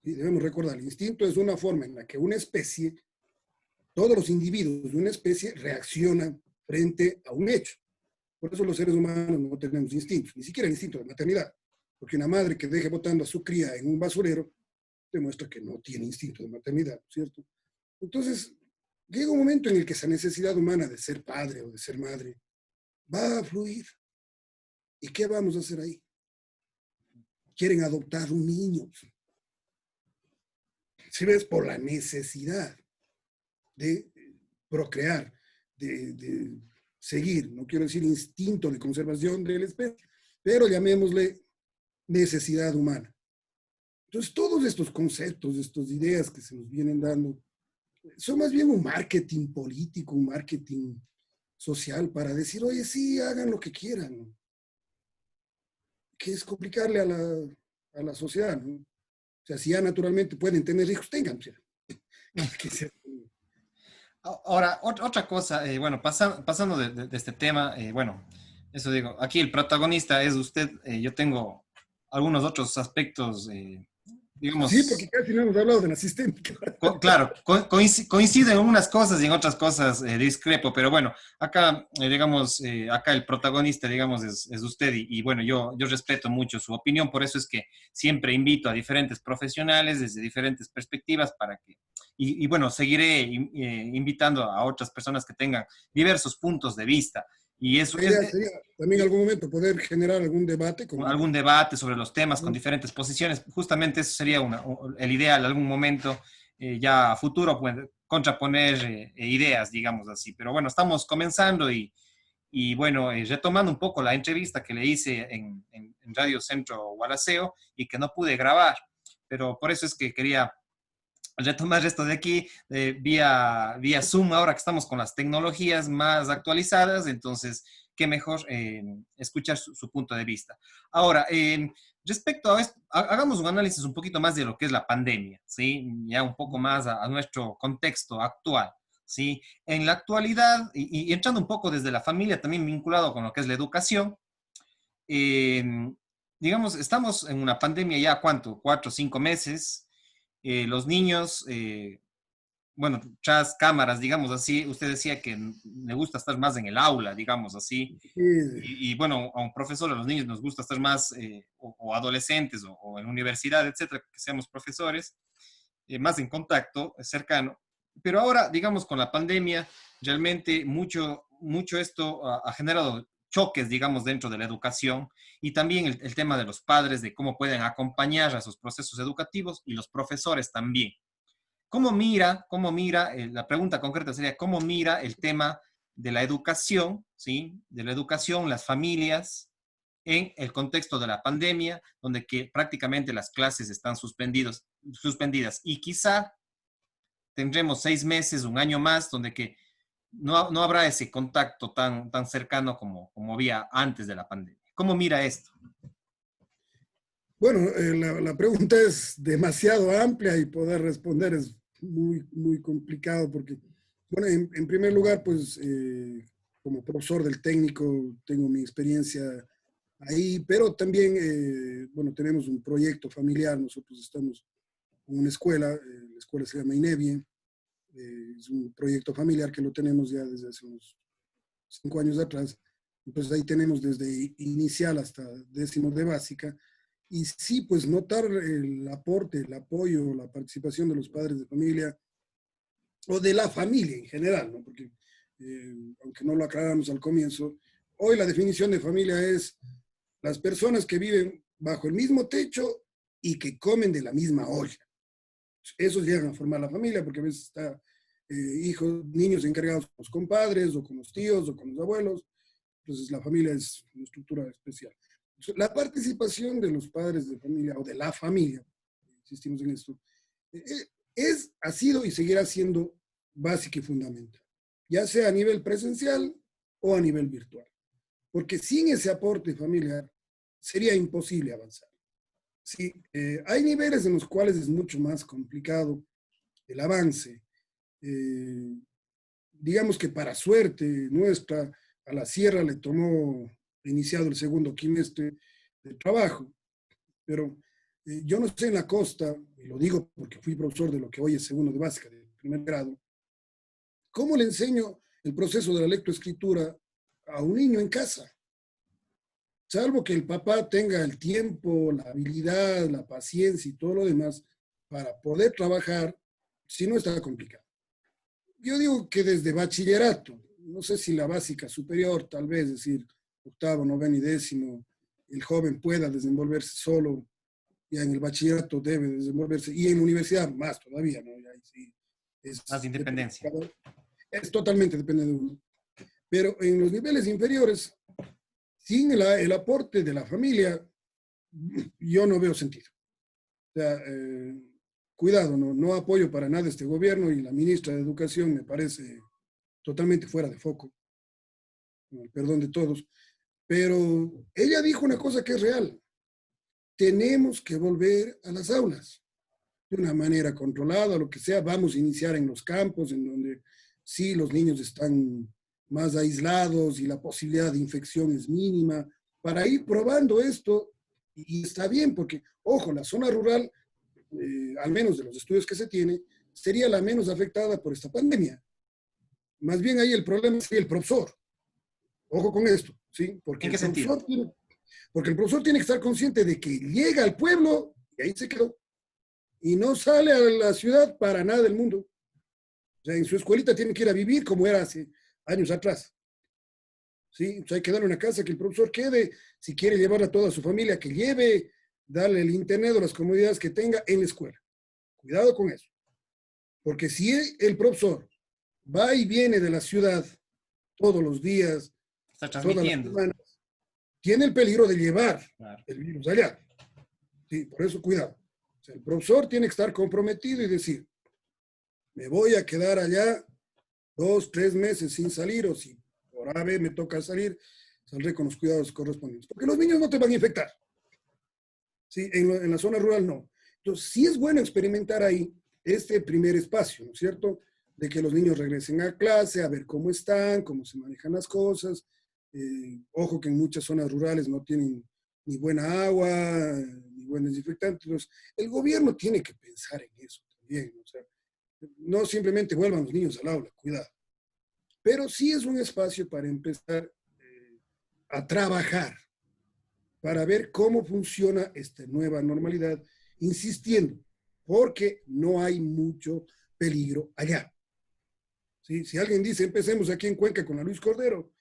y debemos recordar, el instinto es una forma en la que una especie, todos los individuos de una especie reaccionan frente a un hecho. Por eso los seres humanos no tenemos instintos, ni siquiera el instinto de maternidad, porque una madre que deje botando a su cría en un basurero demuestra que no tiene instinto de maternidad, ¿cierto? Entonces, llega un momento en el que esa necesidad humana de ser padre o de ser madre va a fluir. ¿Y qué vamos a hacer ahí? Quieren adoptar un niño. Si ves, por la necesidad de procrear, de seguir, no quiero decir instinto de conservación de la especie, pero llamémosle necesidad humana. Entonces, todos estos conceptos, estas ideas que se nos vienen dando, son más bien un marketing político, un marketing social para decir, oye, sí, hagan lo que quieran, que es complicarle a la sociedad, ¿no? O sea, si ya naturalmente pueden tener hijos, tengan. O sea, que se,
Ahora, otra cosa, bueno, pasando de este tema, bueno, eso digo, aquí el protagonista es usted, yo tengo algunos otros aspectos,
sí, porque
digamos,
casi no hemos hablado de la sistémica.
claro, coinciden en unas cosas y en otras cosas discrepo, pero bueno, acá, digamos, acá el protagonista, digamos, es usted y bueno, yo respeto mucho su opinión, por eso es que siempre invito a diferentes profesionales desde diferentes perspectivas para que, y bueno, seguiré invitando a otras personas que tengan diversos puntos de vista. Y eso
La
es,
idea sería también en algún momento poder generar algún debate con...
algún debate sobre los temas con diferentes posiciones. Justamente eso sería el ideal, algún momento ya a futuro, pues, contraponer ideas, digamos así. Pero bueno, estamos comenzando y bueno, retomando un poco la entrevista que le hice en Radio Centro Gualaceo y que no pude grabar, pero por eso es que quería retomar esto de aquí, vía Zoom, ahora que estamos con las tecnologías más actualizadas, entonces, qué mejor escuchar su punto de vista. Ahora, respecto a esto, hagamos un análisis un poquito más de lo que es la pandemia, ¿sí? Ya un poco más a nuestro contexto actual, ¿sí? En la actualidad, y entrando un poco desde la familia, también vinculado con lo que es la educación, eh, digamos, estamos en una pandemia ya, ¿cuánto? 4 o 5 meses. Los niños, bueno, tras cámaras, digamos así, usted decía que le gusta estar más en el aula, digamos así,
Sí,
bueno, a un profesor, a los niños nos gusta estar más, o adolescentes, o en universidad, etcétera, que seamos profesores, más en contacto cercano. Pero ahora, digamos, con la pandemia, realmente mucho esto ha generado choques, digamos, dentro de la educación y también el tema de los padres, de cómo pueden acompañar a sus procesos educativos y los profesores también. La pregunta concreta sería, ¿cómo mira el tema de la educación, ¿sí? De la educación, las familias, en el contexto de la pandemia, donde que prácticamente las clases están suspendidas y quizá tendremos 6 meses, un año más, donde que no habrá ese contacto tan cercano como había antes de la pandemia. ¿Cómo mira esto?
bueno, la pregunta es demasiado amplia y poder responder es muy, muy complicado porque, bueno, en primer lugar, pues como profesor del técnico tengo mi experiencia ahí, pero también, bueno, tenemos un proyecto familiar, nosotros estamos en una escuela, la escuela se llama INEVIE, es un proyecto familiar que lo tenemos ya desde hace unos 5 años atrás, entonces ahí tenemos desde inicial hasta décimo de básica, y sí, pues notar el aporte, el apoyo, la participación de los padres de familia o de la familia en general, ¿no? Porque aunque no lo aclaramos al comienzo, hoy la definición de familia es las personas que viven bajo el mismo techo y que comen de la misma olla. Esos llegan a formar la familia porque a veces está hijos, niños encargados con los compadres o con los tíos o con los abuelos. Entonces la familia es una estructura especial. La participación de los padres de familia o de la familia, insistimos en esto, ha sido y seguirá siendo básica y fundamental, ya sea a nivel presencial o a nivel virtual. Porque sin ese aporte familiar sería imposible avanzar. Sí, hay niveles en los cuales es mucho más complicado el avance. Eh, digamos que para suerte nuestra, a la sierra le tomó iniciado el segundo quimestre de trabajo, pero yo no sé en la costa, y lo digo porque fui profesor de lo que hoy es segundo de básica, de primer grado, ¿cómo le enseño el proceso de la lectoescritura a un niño en casa? Salvo que el papá tenga el tiempo, la habilidad, la paciencia y todo lo demás para poder trabajar, si no está complicado. Yo digo que desde bachillerato, no sé si la básica superior, tal vez, es decir, octavo, noveno y décimo, el joven pueda desenvolverse solo, ya en el bachillerato debe desenvolverse, y en la universidad más todavía, ¿no? Ya, sí,
Más de
depende,
independencia.
es totalmente depende de uno. Pero en los niveles inferiores, sin el aporte de la familia, yo no veo sentido. O sea, cuidado, no apoyo para nada este gobierno y la ministra de Educación me parece totalmente fuera de foco, con el perdón de todos, pero ella dijo una cosa que es real, tenemos que volver a las aulas de una manera controlada, lo que sea, vamos a iniciar en los campos, en donde sí los niños están más aislados y la posibilidad de infección es mínima, para ir probando esto, y está bien, porque, ojo, la zona rural, al menos de los estudios que se tiene, sería la menos afectada por esta pandemia. Más bien ahí el problema es el profesor. Ojo con esto, ¿sí?
¿En qué sentido?
Porque el profesor tiene que estar consciente de que llega al pueblo y ahí se quedó. Y no sale a la ciudad para nada del mundo. O sea, en su escuelita tiene que ir a vivir como era hace años atrás. ¿Sí? O sea, hay que darle una casa que el profesor quede, si quiere llevar a toda su familia, que lleve, darle el internet o las comodidades que tenga en la escuela. Cuidado con eso. Porque si el profesor va y viene de la ciudad todos los días,
Está
todas las
transmitiendo.
semanas, tiene el peligro de llevar
Claro.
el virus allá. Sí, por eso cuidado. O sea, el profesor tiene que estar comprometido y decir, me voy a quedar allá 2, 3 meses sin salir, o si por ave me toca salir, saldré con los cuidados correspondientes. Porque los niños no te van a infectar. ¿Sí? En la zona rural no. Entonces, sí es bueno experimentar ahí este primer espacio, ¿no es cierto? De que los niños regresen a clase, a ver cómo están, cómo se manejan las cosas. Ojo que en muchas zonas rurales no tienen ni buena agua, ni buen desinfectante. Entonces, el gobierno tiene que pensar en eso también. O sea, no simplemente vuelvan los niños al aula, cuidado. Pero sí es un espacio para empezar a trabajar, para ver cómo funciona esta nueva normalidad, insistiendo, porque no hay mucho peligro allá. ¿Sí? Si alguien dice, empecemos aquí en Cuenca con la Luis Cordero,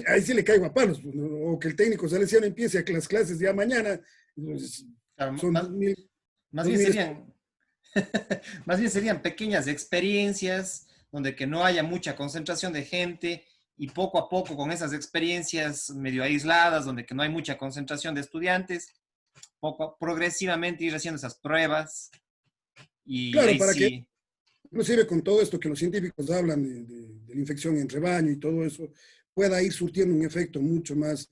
ahí sí le caigo a palos, o que el técnico salesiano empiece a las clases ya mañana, entonces
Claro,
son
más,
2000,
más bien
2000
serían, más bien serían pequeñas experiencias donde que no haya mucha concentración de gente y poco a poco con esas experiencias medio aisladas, donde que no hay mucha concentración de estudiantes, progresivamente ir haciendo esas pruebas y
claro,
ahí
para que,
sí.
inclusive con todo esto que los científicos hablan de la infección en rebaño y todo eso, pueda ir surtiendo un efecto mucho más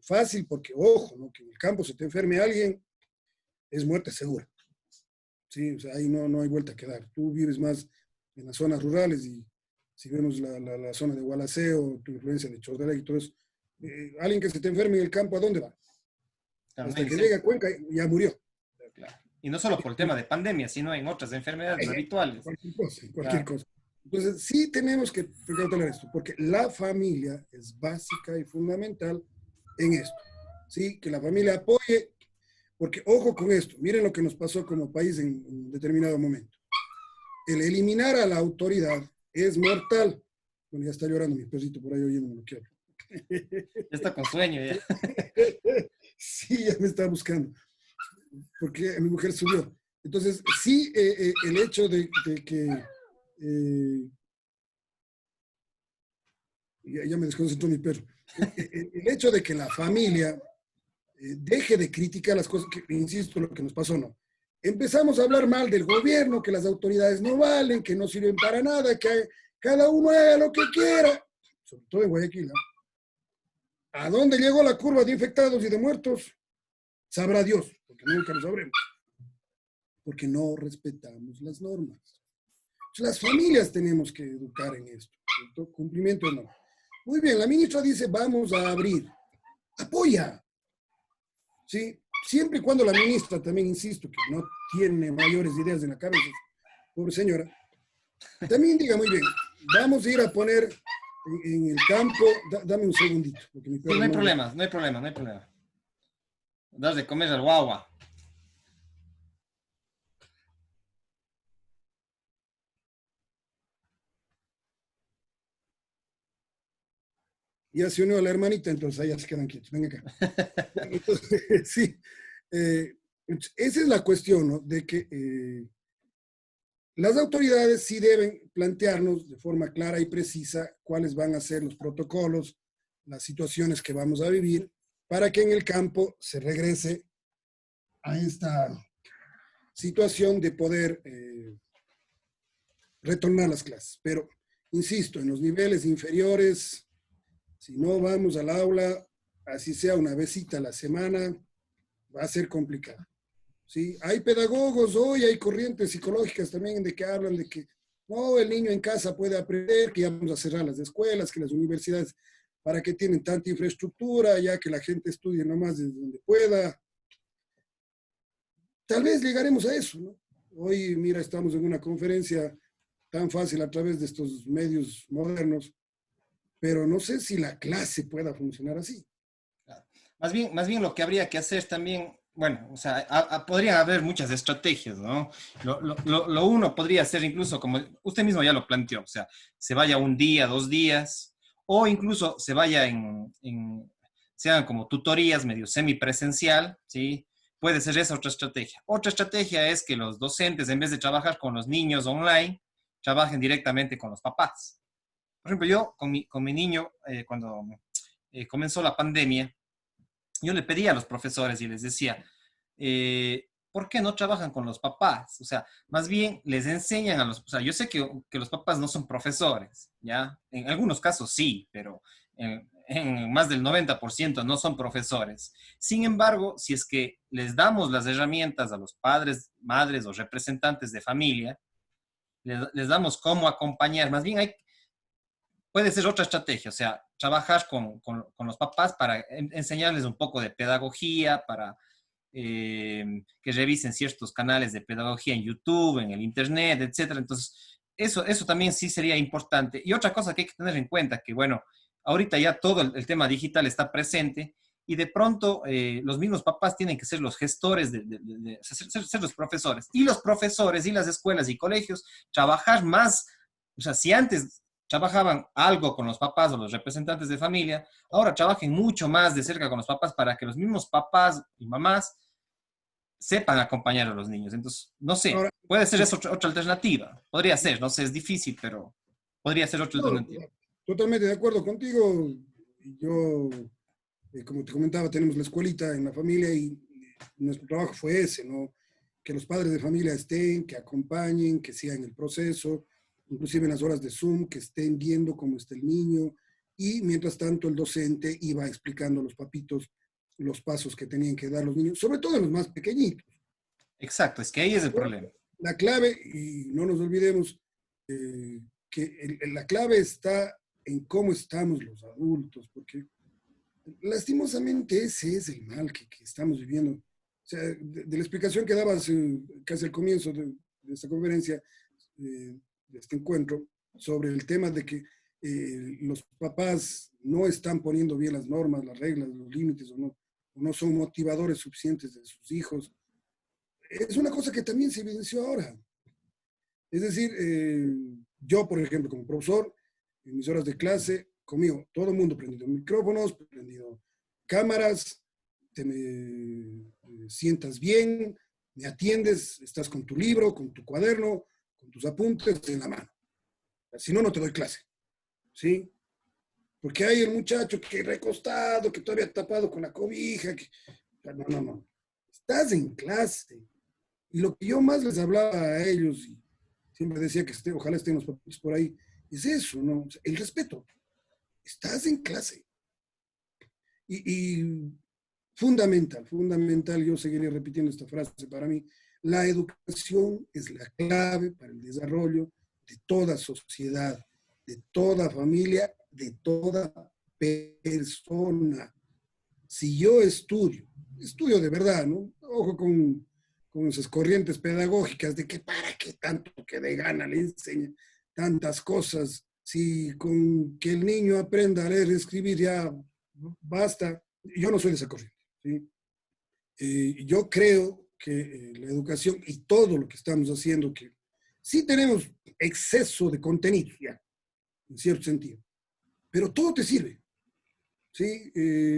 fácil, porque ojo, ¿no? Que en el campo se te enferme alguien, es muerte segura. Sí, o sea, ahí no hay vuelta a quedar. Tú vives más en las zonas rurales y si vemos la zona de Gualaceo, tu influencia de Chordera y todo eso, alguien que se te enferme en el campo, ¿a dónde va?
Claro, no
Hasta
hay
que llegue
centro,
a Cuenca ya murió.
claro. Y no solo por el tema de pandemia, sino en otras enfermedades habituales.
Cualquier cosa, cualquier
Claro,
cosa. Entonces, sí tenemos que precautelar esto, porque la familia es básica y fundamental en esto. Sí, que la familia apoye, porque ojo con esto, miren lo que nos pasó como país en un determinado momento. El eliminar a la autoridad es mortal. Bueno, ya está llorando mi perrito por ahí oyendo lo que hablo.
ya está con sueño ya.
Sí, ya me está buscando, porque mi mujer subió. Entonces, sí, el hecho de que ya me desconcentró mi perro. El hecho de que la familia deje de criticar las cosas, que insisto, lo que nos pasó, no. Empezamos a hablar mal del gobierno, que las autoridades no valen, que no sirven para nada, que cada uno haga lo que quiera, sobre todo en Guayaquil. ¿No? ¿A dónde llegó la curva de infectados y de muertos? Sabrá Dios, porque nunca lo sabremos, porque no respetamos las normas. Las familias tenemos que educar en esto, ¿cierto? Cumplimiento de normas. Muy bien, la ministra dice, vamos a abrir. Apoya, ¿sí? Siempre y cuando la ministra, también insisto, que no tiene mayores ideas en la cabeza, pobre señora, también diga muy bien, vamos a ir a poner en el campo, dame un segundito, porque mi
Sí,
perro
no hay
no...
problema, no hay problema, no hay problema. Dar de comer al guagua.
Ya se unió a la hermanita, entonces allá se quedan quietos, venga acá. Entonces, sí, esa es la cuestión, ¿no? De que las autoridades sí deben plantearnos de forma clara y precisa cuáles van a ser los protocolos, las situaciones que vamos a vivir, para que en el campo se regrese a esta situación de poder retornar las clases. Pero, insisto, en los niveles inferiores, si no vamos al aula, así sea una vezita a la semana, va a ser complicado. ¿Sí? Hay pedagogos hoy, hay corrientes psicológicas también de que hablan de que no, el niño en casa puede aprender, que ya vamos a cerrar las escuelas, que las universidades, ¿para qué tienen tanta infraestructura? Ya que la gente estudie nomás desde donde pueda. Tal vez llegaremos a eso, ¿no? Hoy, mira, estamos en una conferencia tan fácil a través de estos medios modernos, pero no sé si la clase pueda funcionar así.
Más bien lo que habría que hacer también, bueno, o sea, podrían haber muchas estrategias, ¿no? Lo uno podría ser incluso, como usted mismo ya lo planteó, o sea, se vaya un día, 2 días, o incluso se vaya se hagan como tutorías medio semipresencial, ¿sí? Puede ser esa otra estrategia. Otra estrategia es que los docentes, en vez de trabajar con los niños online, trabajen directamente con los papás. Por ejemplo, yo con mi niño, cuando comenzó la pandemia, yo le pedía a los profesores y les decía, ¿por qué no trabajan con los papás? O sea, más bien les enseñan a los, o sea, yo sé que los papás no son profesores, ¿ya? En algunos casos sí, pero en más del 90% no son profesores. Sin embargo, si es que les damos las herramientas a los padres, madres o representantes de familia, les damos cómo acompañar, más bien puede ser otra estrategia, o sea, trabajar con los papás para enseñarles un poco de pedagogía, para que revisen ciertos canales de pedagogía en YouTube, en el Internet, etcétera. Entonces, eso también sí sería importante. Y otra cosa que hay que tener en cuenta, que bueno, ahorita ya todo el tema digital está presente y de pronto los mismos papás tienen que ser los gestores, ser los profesores. Y los profesores y las escuelas y colegios trabajar más, o sea, si antes trabajaban algo con los papás o los representantes de familia, ahora trabajen mucho más de cerca con los papás para que los mismos papás y mamás sepan acompañar a los niños. Entonces, no sé,
Ahora,
puede ser eso otra alternativa. Podría ser, no sé, es difícil, pero podría ser otra
no,
alternativa.
totalmente de acuerdo contigo. Yo, como te comentaba, tenemos la escuelita en la familia y nuestro trabajo fue ese, ¿no? Que los padres de familia estén, que acompañen, que sigan el proceso, inclusive en las horas de Zoom, que estén viendo cómo está el niño y mientras tanto el docente iba explicando a los papitos los pasos que tenían que dar los niños, sobre todo los más pequeñitos.
Exacto, es que ahí es el problema.
La clave, y no nos olvidemos, que la clave está en cómo estamos los adultos, porque lastimosamente ese es el mal que estamos viviendo. O sea, de la explicación que dabas casi al comienzo de esta conferencia, de este encuentro, sobre el tema de que los papás no están poniendo bien las normas, las reglas, los límites, o no son motivadores suficientes de sus hijos, es una cosa que también se evidenció ahora. Es decir, yo, por ejemplo, como profesor, en mis horas de clase, conmigo, todo el mundo prendido micrófonos, prendido cámaras, te me sientas bien, me atiendes, estás con tu libro, con tu cuaderno, con tus apuntes en la mano. Si no, no te doy clase. ¿Sí? Porque hay el muchacho que recostado, que todavía tapado con la cobija. No. Estás en clase. Y lo que yo más les hablaba a ellos, y siempre decía que ojalá estén los papás por ahí, es eso, ¿no? O sea, el respeto. Estás en clase. Y fundamental, yo seguiré repitiendo esta frase para mí, la educación es la clave para el desarrollo de toda sociedad, de toda familia, de toda persona. Si yo estudio de verdad, ¿no? Ojo con esas corrientes pedagógicas de que para qué tanto que de gana le enseña tantas cosas, si con que el niño aprenda a leer y escribir ya basta. Yo no soy de esa corriente, ¿sí? Yo creo que la educación y todo lo que estamos haciendo, que sí tenemos exceso de contenido, ya, en cierto sentido, pero todo te sirve. ¿Sí?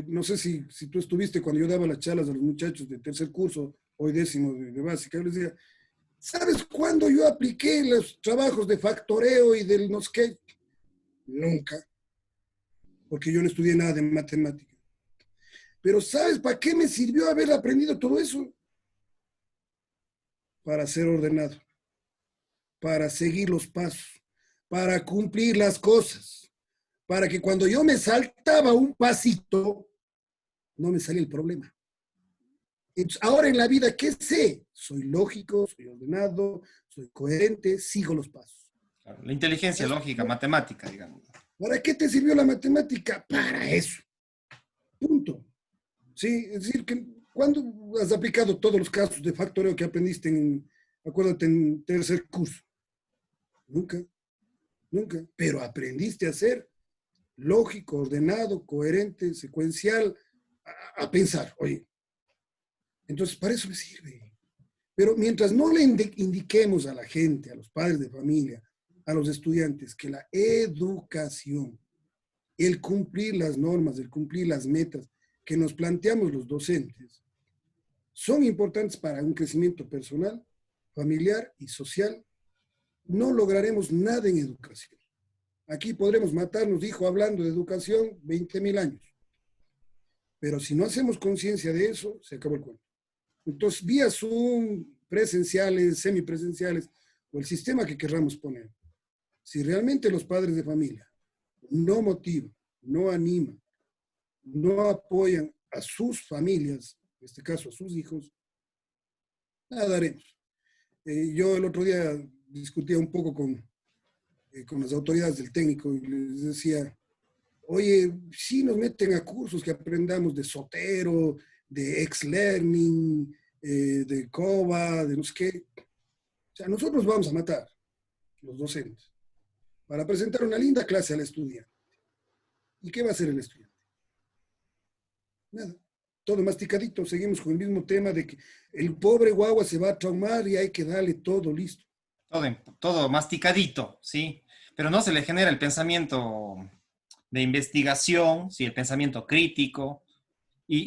No sé si tú estuviste cuando yo daba las charlas a los muchachos de tercer curso, hoy décimo de básica, yo les decía, ¿sabes cuándo yo apliqué los trabajos de factoreo y del no sé qué? Nunca, porque yo no estudié nada de matemática. Pero ¿sabes para qué me sirvió haber aprendido todo eso? Para ser ordenado, para seguir los pasos, para cumplir las cosas, para que cuando yo me saltaba un pasito, no me salía el problema. Entonces, ahora en la vida, ¿qué sé? Soy lógico, soy ordenado, soy coherente, sigo los pasos.
Claro, la inteligencia lógica, matemática, digamos.
¿Para qué te sirvió la matemática? Para eso. Punto. Sí, es decir, que cuando has aplicado todos los casos de factoreo que aprendiste acuérdate, en tercer curso. Nunca, nunca. Pero aprendiste a ser lógico, ordenado, coherente, secuencial, a pensar, oye. Entonces, para eso me sirve. Pero mientras no le indiquemos a la gente, a los padres de familia, a los estudiantes, que la educación, el cumplir las normas, el cumplir las metas que nos planteamos los docentes, son importantes para un crecimiento personal, familiar y social, no lograremos nada en educación. Aquí podremos matarnos, dijo, hablando de educación, 20.000 años. Pero si no hacemos conciencia de eso, se acabó el cuento. Entonces, vía Zoom, presenciales, semipresenciales, o el sistema que querramos poner. Si realmente los padres de familia no motivan, no animan, no apoyan a sus familias, en este caso a sus hijos, nada haremos. Yo el otro día discutía un poco con las autoridades del técnico y les decía, oye, si nos meten a cursos que aprendamos de Zotero, de X-Learning, de COBA, de no sé qué. O sea, nosotros vamos a matar, los docentes, para presentar una linda clase al estudiante. ¿Y qué va a hacer el estudiante? Nada. Todo masticadito, seguimos con el mismo tema de que el pobre guagua se va a traumar y hay que darle todo listo.
Todo masticadito, ¿sí? Pero no se le genera el pensamiento de investigación, ¿sí? El pensamiento crítico.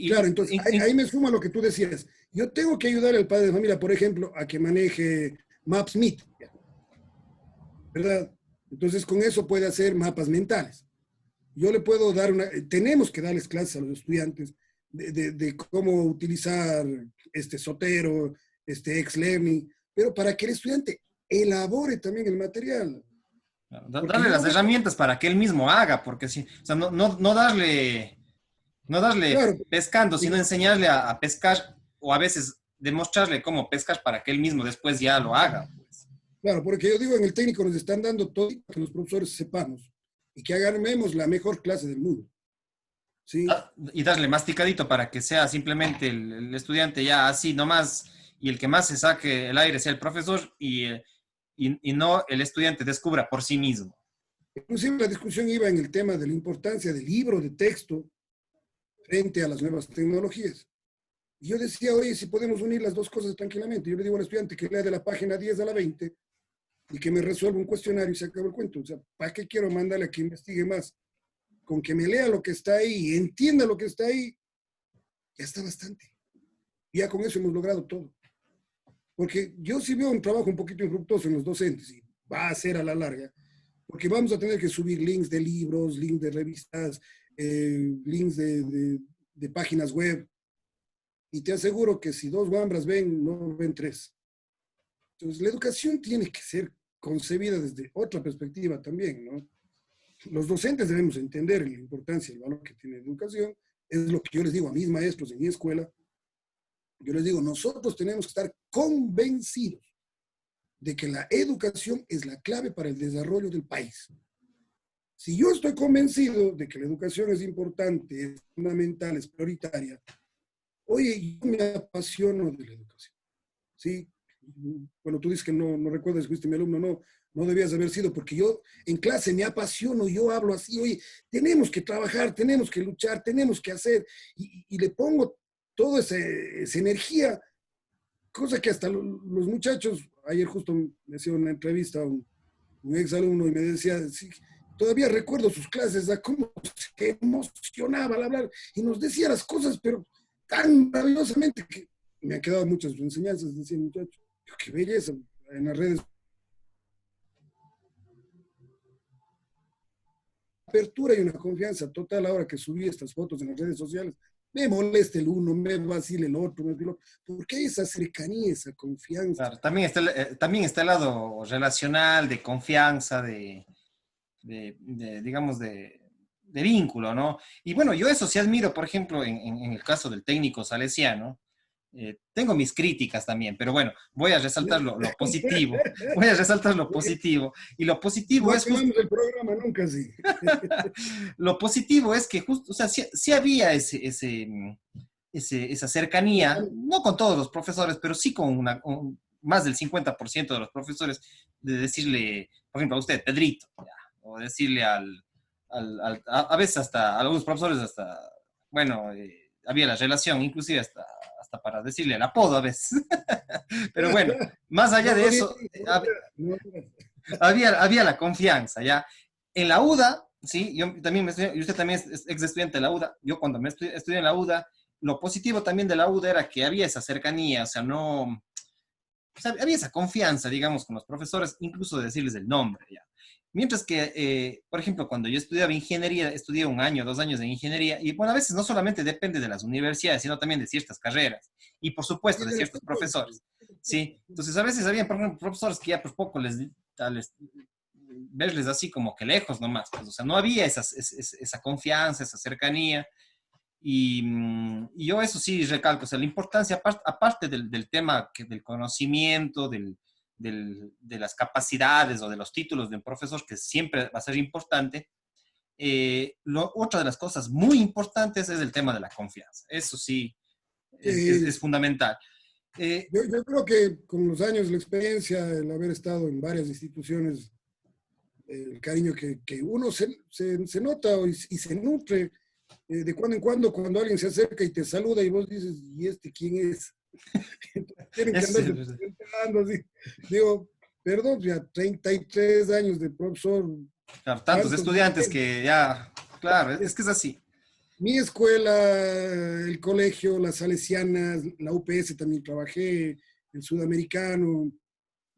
Claro, entonces ahí me suma lo que tú decías. Yo tengo que ayudar al padre de familia, por ejemplo, a que maneje Maps.me, ¿verdad? Entonces con eso puede hacer mapas mentales. Yo le puedo dar tenemos que darles clases a los estudiantes de cómo utilizar este Zotero, este X-Learning, pero para que el estudiante elabore también el material.
Darle las herramientas para que él mismo haga, porque si, o sea, no darle
Claro,
pescando, sino enseñarle a pescar o a veces demostrarle cómo pescar para que él mismo después ya lo haga. Pues.
Claro, porque yo digo, en el técnico nos están dando todo para que los profesores sepamos y que hagamos la mejor clase del mundo. ¿Sí?
Y darle masticadito para que sea simplemente el estudiante ya así nomás y el que más se saque el aire sea el profesor y no el estudiante descubra por sí mismo.
Inclusive la discusión iba en el tema de la importancia del libro de texto frente a las nuevas tecnologías. Y yo decía, oye, si podemos unir las dos cosas tranquilamente. Yo le digo al estudiante que lea de la página 10 a la 20 y que me resuelva un cuestionario y se acabó el cuento. O sea, ¿para qué quiero mandarle a que investigue más? Con que me lea lo que está ahí y entienda lo que está ahí, ya está bastante. Y ya con eso hemos logrado todo. Porque yo sí veo un trabajo un poquito infructuoso en los docentes y va a ser a la larga, porque vamos a tener que subir links de libros, links de revistas, links de páginas web. Y te aseguro que si dos guambras ven, no ven tres. Entonces, la educación tiene que ser concebida desde otra perspectiva también, ¿no? Los docentes debemos entender la importancia y el valor que tiene la educación. Es lo que yo les digo a mis maestros en mi escuela. Yo les digo, nosotros tenemos que estar convencidos de que la educación es la clave para el desarrollo del país. Si yo estoy convencido de que la educación es importante, es fundamental, es prioritaria, oye, yo me apasiono de la educación. ¿Sí? Bueno, tú dices que no recuerdas que fuiste mi alumno, no debías haber sido, porque yo en clase me apasiono, yo hablo así, oye, tenemos que trabajar, tenemos que luchar, tenemos que hacer, y le pongo toda esa energía, cosa que hasta los muchachos, ayer justo me hacía una entrevista a un ex alumno y me decía, sí, todavía recuerdo sus clases, cómo se emocionaba al hablar, y nos decía las cosas, pero tan maravillosamente que me han quedado muchas enseñanzas, decía el muchacho. Qué belleza, en las redes. Apertura y una confianza total ahora que subí estas fotos en las redes sociales. Me molesta el uno, me vacila el otro, porque hay esa cercanía, esa confianza.
Claro, también está el lado relacional, de confianza, digamos, de vínculo, ¿no? Y bueno, yo eso sí admiro, por ejemplo, en el caso del técnico salesiano. Tengo mis críticas también, pero bueno, voy a resaltar lo positivo. Voy a resaltar lo positivo. Y lo positivo
no
es justo...
el programa nunca, sí.
Lo positivo es que justo, o sea, sí había esa cercanía, no con todos los profesores, pero sí con más del 50% de los profesores, de decirle, por ejemplo, a usted, Pedrito, ya, o decirle a veces hasta, a algunos profesores hasta, bueno, había la relación, inclusive hasta para decirle el apodo a veces. Pero bueno, más allá de eso, había la confianza, ¿ya? En la UDA, sí, yo también y usted también es ex estudiante de la UDA, yo cuando me estudié en la UDA, lo positivo también de la UDA era que había esa cercanía, o sea, no, o sea, había esa confianza, digamos, con los profesores, incluso de decirles el nombre, ¿ya? Mientras que, por ejemplo, cuando yo estudiaba ingeniería, estudié 1 año, 2 años en ingeniería, y bueno, a veces no solamente depende de las universidades, sino también de ciertas carreras, y por supuesto de
Tiene la
ciertos
culpa.
profesores, ¿sí? Entonces, a veces había, por ejemplo, profesores que ya por poco verles así como que lejos nomás, pues, o sea, no había esa confianza, esa cercanía, y yo eso sí recalco, o sea, la importancia, aparte del tema del conocimiento, de las capacidades o de los títulos de un profesor, que siempre va a ser importante, otra de las cosas muy importantes es el tema de la confianza. Eso sí, es fundamental. Eh,
Yo creo que con los años, la experiencia, el haber estado en varias instituciones, el cariño que uno se nota y se nutre de cuando en cuando alguien se acerca y te saluda y vos dices, ¿y este quién es? Tienen que
es,
andarse presentando así. Digo, perdón, ya 33 años de profesor,
claro, tantos
¿cuántos no
estudiantes
tienen?
que ya, claro, es que es así.
Mi escuela, el colegio, las salesianas, la UPS también trabajé, el sudamericano,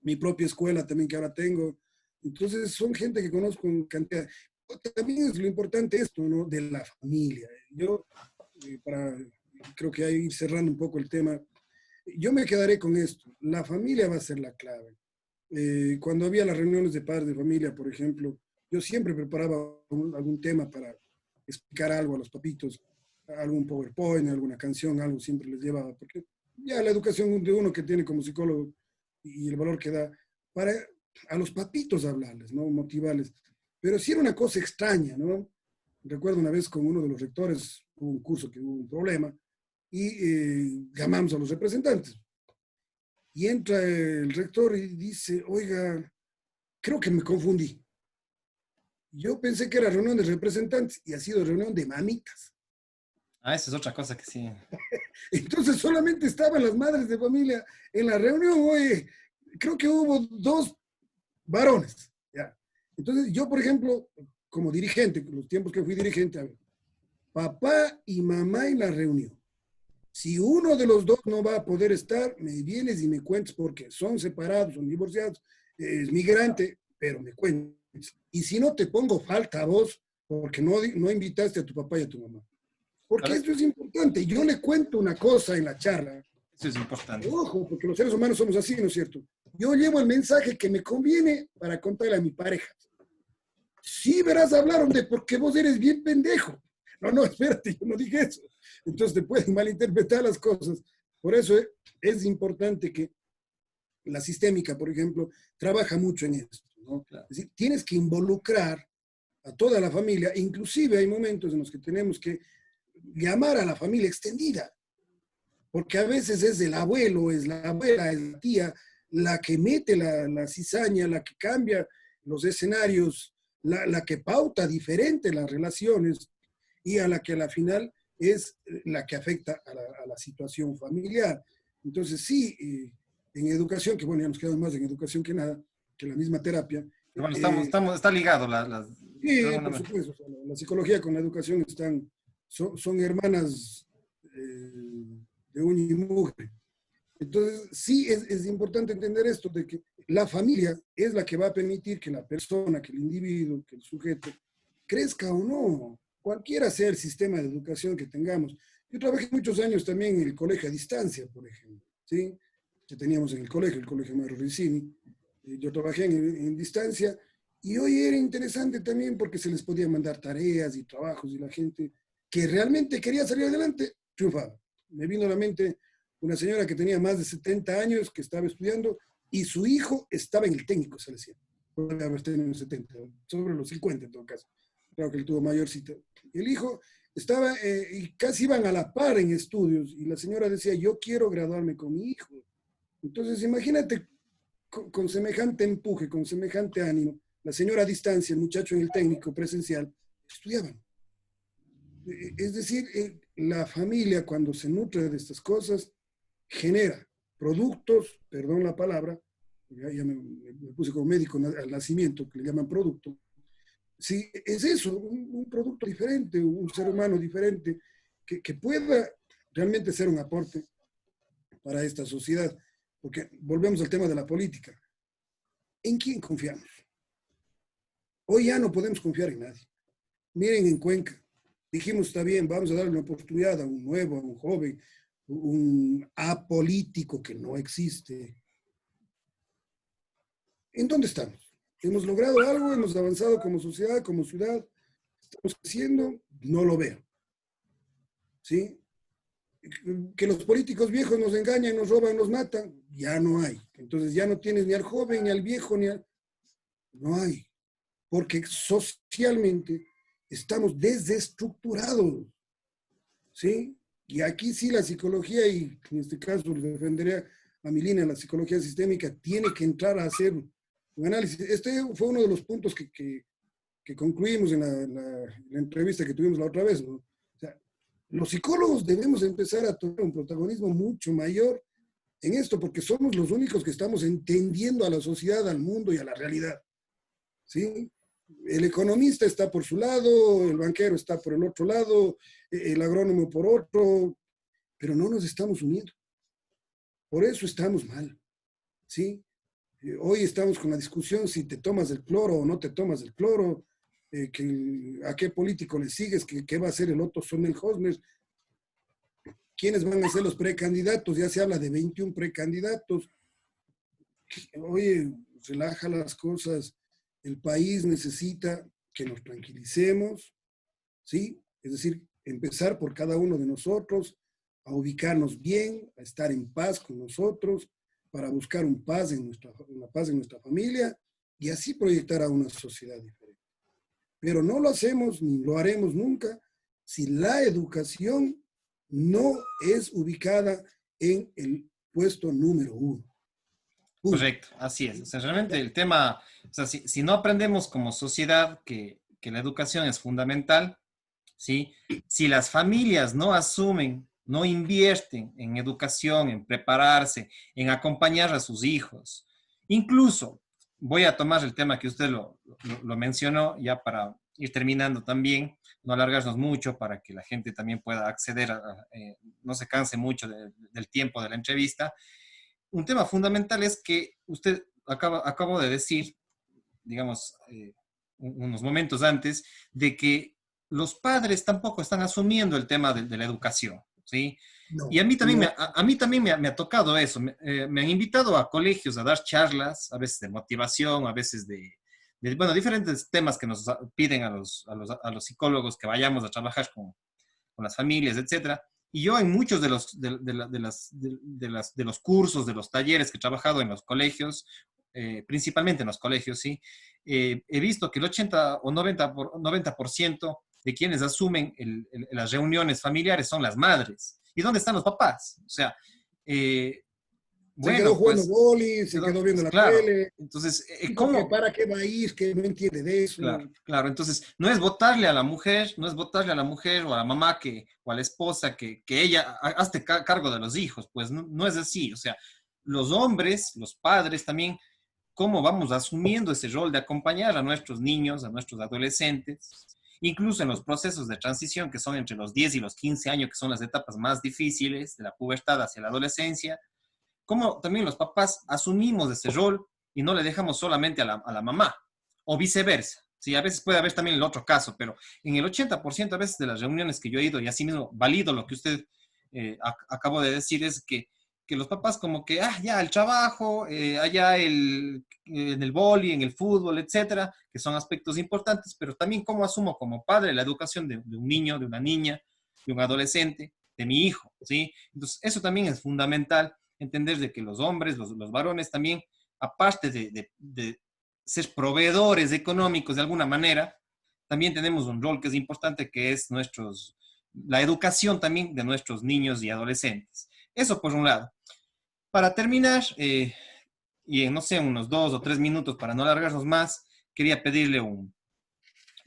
mi propia escuela también que ahora tengo. Entonces son gente que conozco en cantidad. También es lo importante esto, ¿no? De la familia. Yo, para, creo que hay ir cerrando un poco el tema, yo me quedaré con esto. La familia va a ser la clave. Cuando había las reuniones de padres de familia, por ejemplo, yo siempre preparaba algún tema para explicar algo a los papitos, algún PowerPoint, alguna canción, algo siempre les llevaba, porque ya la educación de uno que tiene como psicólogo y el valor que da, para a los papitos hablarles, ¿no? Motivarles. Pero sí era una cosa extraña, ¿no? Recuerdo una vez con uno de los rectores, hubo un curso que hubo un problema, y llamamos a los representantes. Y entra el rector y dice, oiga, creo que me confundí. Yo pensé que era reunión de representantes y ha sido reunión de mamitas.
Ah, eso es otra cosa que sí.
Entonces solamente estaban las madres de familia en la reunión. Oye, creo que hubo 2 varones. ¿Ya? Entonces yo, por ejemplo, como dirigente, los tiempos que fui dirigente, a ver, papá y mamá en la reunión. Si uno de los dos no va a poder estar, me vienes y me cuentes porque son separados, son divorciados, es migrante, pero me cuentes. Y si no, te pongo falta a vos porque no invitaste a tu papá y a tu mamá. Porque
Claro,
esto es importante. Yo le cuento una cosa en la charla.
eso es importante.
Ojo, porque los seres humanos somos así, ¿no es cierto? Yo llevo el mensaje que me conviene para contarle a mi pareja. Sí, verás, hablaron de porque vos eres bien pendejo. No, no, espérate, yo no dije eso. Entonces te pueden malinterpretar las cosas. Por eso es importante que la sistémica, por ejemplo, trabaja mucho en esto, ¿no?
Claro.
Es decir, tienes que involucrar a toda la familia, inclusive hay momentos en los que tenemos que llamar a la familia extendida, porque a veces es el abuelo, es la abuela, es la tía, la que mete la cizaña, la que cambia los escenarios, la que pauta diferente las relaciones y a la que a la final es la que afecta a la situación familiar. Entonces, sí, en educación, que bueno, ya nos quedamos más en educación que nada, que la misma terapia.
Pero bueno,
eh,
está ligado de
sí,
alguna
por
manera.
supuesto, o sea, la psicología con la educación son hermanas de uña y mugre. Entonces, sí es importante entender esto, de que la familia es la que va a permitir que la persona, que el individuo, que el sujeto, crezca o no, cualquiera sea el sistema de educación que tengamos. Yo trabajé muchos años también en el colegio a distancia, por ejemplo, ¿sí? Que teníamos en el colegio Mario Ricini. Yo trabajé en distancia y hoy era interesante también porque se les podía mandar tareas y trabajos y la gente que realmente quería salir adelante, triunfaba. Me vino a la mente una señora que tenía más de 70 años, que estaba estudiando, y su hijo estaba en el técnico, se le decía. Puede haber tenido 70, sobre los 50 en todo caso. Claro que él tuvo mayorcito. El hijo estaba, y casi iban a la par en estudios, y la señora decía, yo quiero graduarme con mi hijo. Entonces, imagínate con semejante empuje, con semejante ánimo, la señora a distancia, el muchacho en el técnico presencial, estudiaban. Es decir, la familia cuando se nutre de estas cosas genera productos, perdón la palabra, ya me puse como médico al nacimiento, que le llaman producto. Sí, es eso, un producto diferente, un ser humano diferente, que pueda realmente ser un aporte para esta sociedad. Porque volvemos al tema de la política. ¿En quién confiamos? Hoy ya no podemos confiar en nadie. Miren en Cuenca, dijimos, está bien, vamos a darle una oportunidad a un nuevo, a un joven, un apolítico que no existe. ¿En dónde estamos? ¿Hemos logrado algo? ¿Hemos avanzado como sociedad, como ciudad? ¿Estamos creciendo? No lo veo. ¿Sí? Que los políticos viejos nos engañan, nos roban, nos matan, ya no hay. Entonces ya no tienes ni al joven, ni al viejo, ni al... No hay. Porque socialmente estamos desestructurados. ¿Sí? Y aquí sí la psicología, y en este caso defendería a mi línea, la psicología sistémica, tiene que entrar a hacer un análisis. Este fue uno de los puntos que concluimos en la entrevista que tuvimos la otra vez, ¿no? O sea, los psicólogos debemos empezar a tomar un protagonismo mucho mayor en esto, porque somos los únicos que estamos entendiendo a la sociedad, al mundo y a la realidad. ¿Sí? El economista está por su lado, el banquero está por el otro lado, el agrónomo por otro, pero no nos estamos uniendo. Por eso estamos mal, ¿sí? Hoy estamos con la discusión si te tomas el cloro o no te tomas el cloro, a qué político le sigues, qué va a hacer el Otto Sonnenhosmer, quiénes van a ser los precandidatos, ya se habla de 21 precandidatos. Oye, relaja las cosas, el país necesita que nos tranquilicemos, ¿sí? Es decir, empezar por cada uno de nosotros, a ubicarnos bien, a estar en paz con nosotros, para buscar una paz en nuestra familia y así proyectar a una sociedad diferente. Pero no lo hacemos ni lo haremos nunca si la educación no es ubicada en el puesto número 1.
Correcto, así es. O sea, realmente el tema, o sea, si no aprendemos como sociedad que la educación es fundamental, ¿sí? Si las familias no asumen, no invierten en educación, en prepararse, en acompañar a sus hijos, incluso voy a tomar el tema que usted lo mencionó ya para ir terminando también, no alargarnos mucho para que la gente también pueda acceder, no se canse mucho del tiempo de la entrevista. Un tema fundamental es que usted acabó de decir, digamos, unos momentos antes, de que los padres tampoco están asumiendo el tema de la educación, ¿sí?
No,
Y a mí también,
no.
a mí también me ha tocado eso. Me han invitado a colegios a dar charlas, a veces de motivación, a veces bueno, diferentes temas que nos piden a los psicólogos que vayamos a trabajar con las familias, etcétera. Y yo en muchos de los cursos, de los talleres que he trabajado en los colegios, principalmente en los colegios, sí, he visto que el 80 o 90% de quienes asumen las reuniones familiares son las madres. ¿Y dónde están los papás? O sea, eh,
Se quedó
bueno,
jugando
pues,
boli, se quedó viendo la
claro.
tele.
Entonces,
Dijo que
¿cómo?
para qué va a ir, que no entiende de eso.
Claro, claro. Entonces, no es votarle a la mujer, no es votarle a la mujer o a la mamá o a la esposa que ella hazte cargo de los hijos, pues no, no es así. O sea, los hombres, los padres también, ¿cómo vamos asumiendo ese rol de acompañar a nuestros niños, a nuestros adolescentes? Incluso en los procesos de transición que son entre los 10 y los 15 años, que son las etapas más difíciles de la pubertad hacia la adolescencia, cómo también los papás asumimos ese rol y no le dejamos solamente a la mamá, o viceversa. Sí, a veces puede haber también el otro caso, pero en el 80% a veces de las reuniones que yo he ido, y así mismo valido lo que usted acabó de decir, es que los papás como que, ya el trabajo, allá en el vóley, en el fútbol, etcétera, que son aspectos importantes, pero también cómo asumo como padre la educación de un niño, de una niña, de un adolescente, de mi hijo, ¿sí? Entonces, eso también es fundamental, entender de que los hombres, los varones también, aparte de ser proveedores económicos de alguna manera, también tenemos un rol que es importante, que es la educación también de nuestros niños y adolescentes. Eso por un lado. Para terminar, y en, no sé, unos 2 o 3 minutos, para no alargarnos más, quería pedirle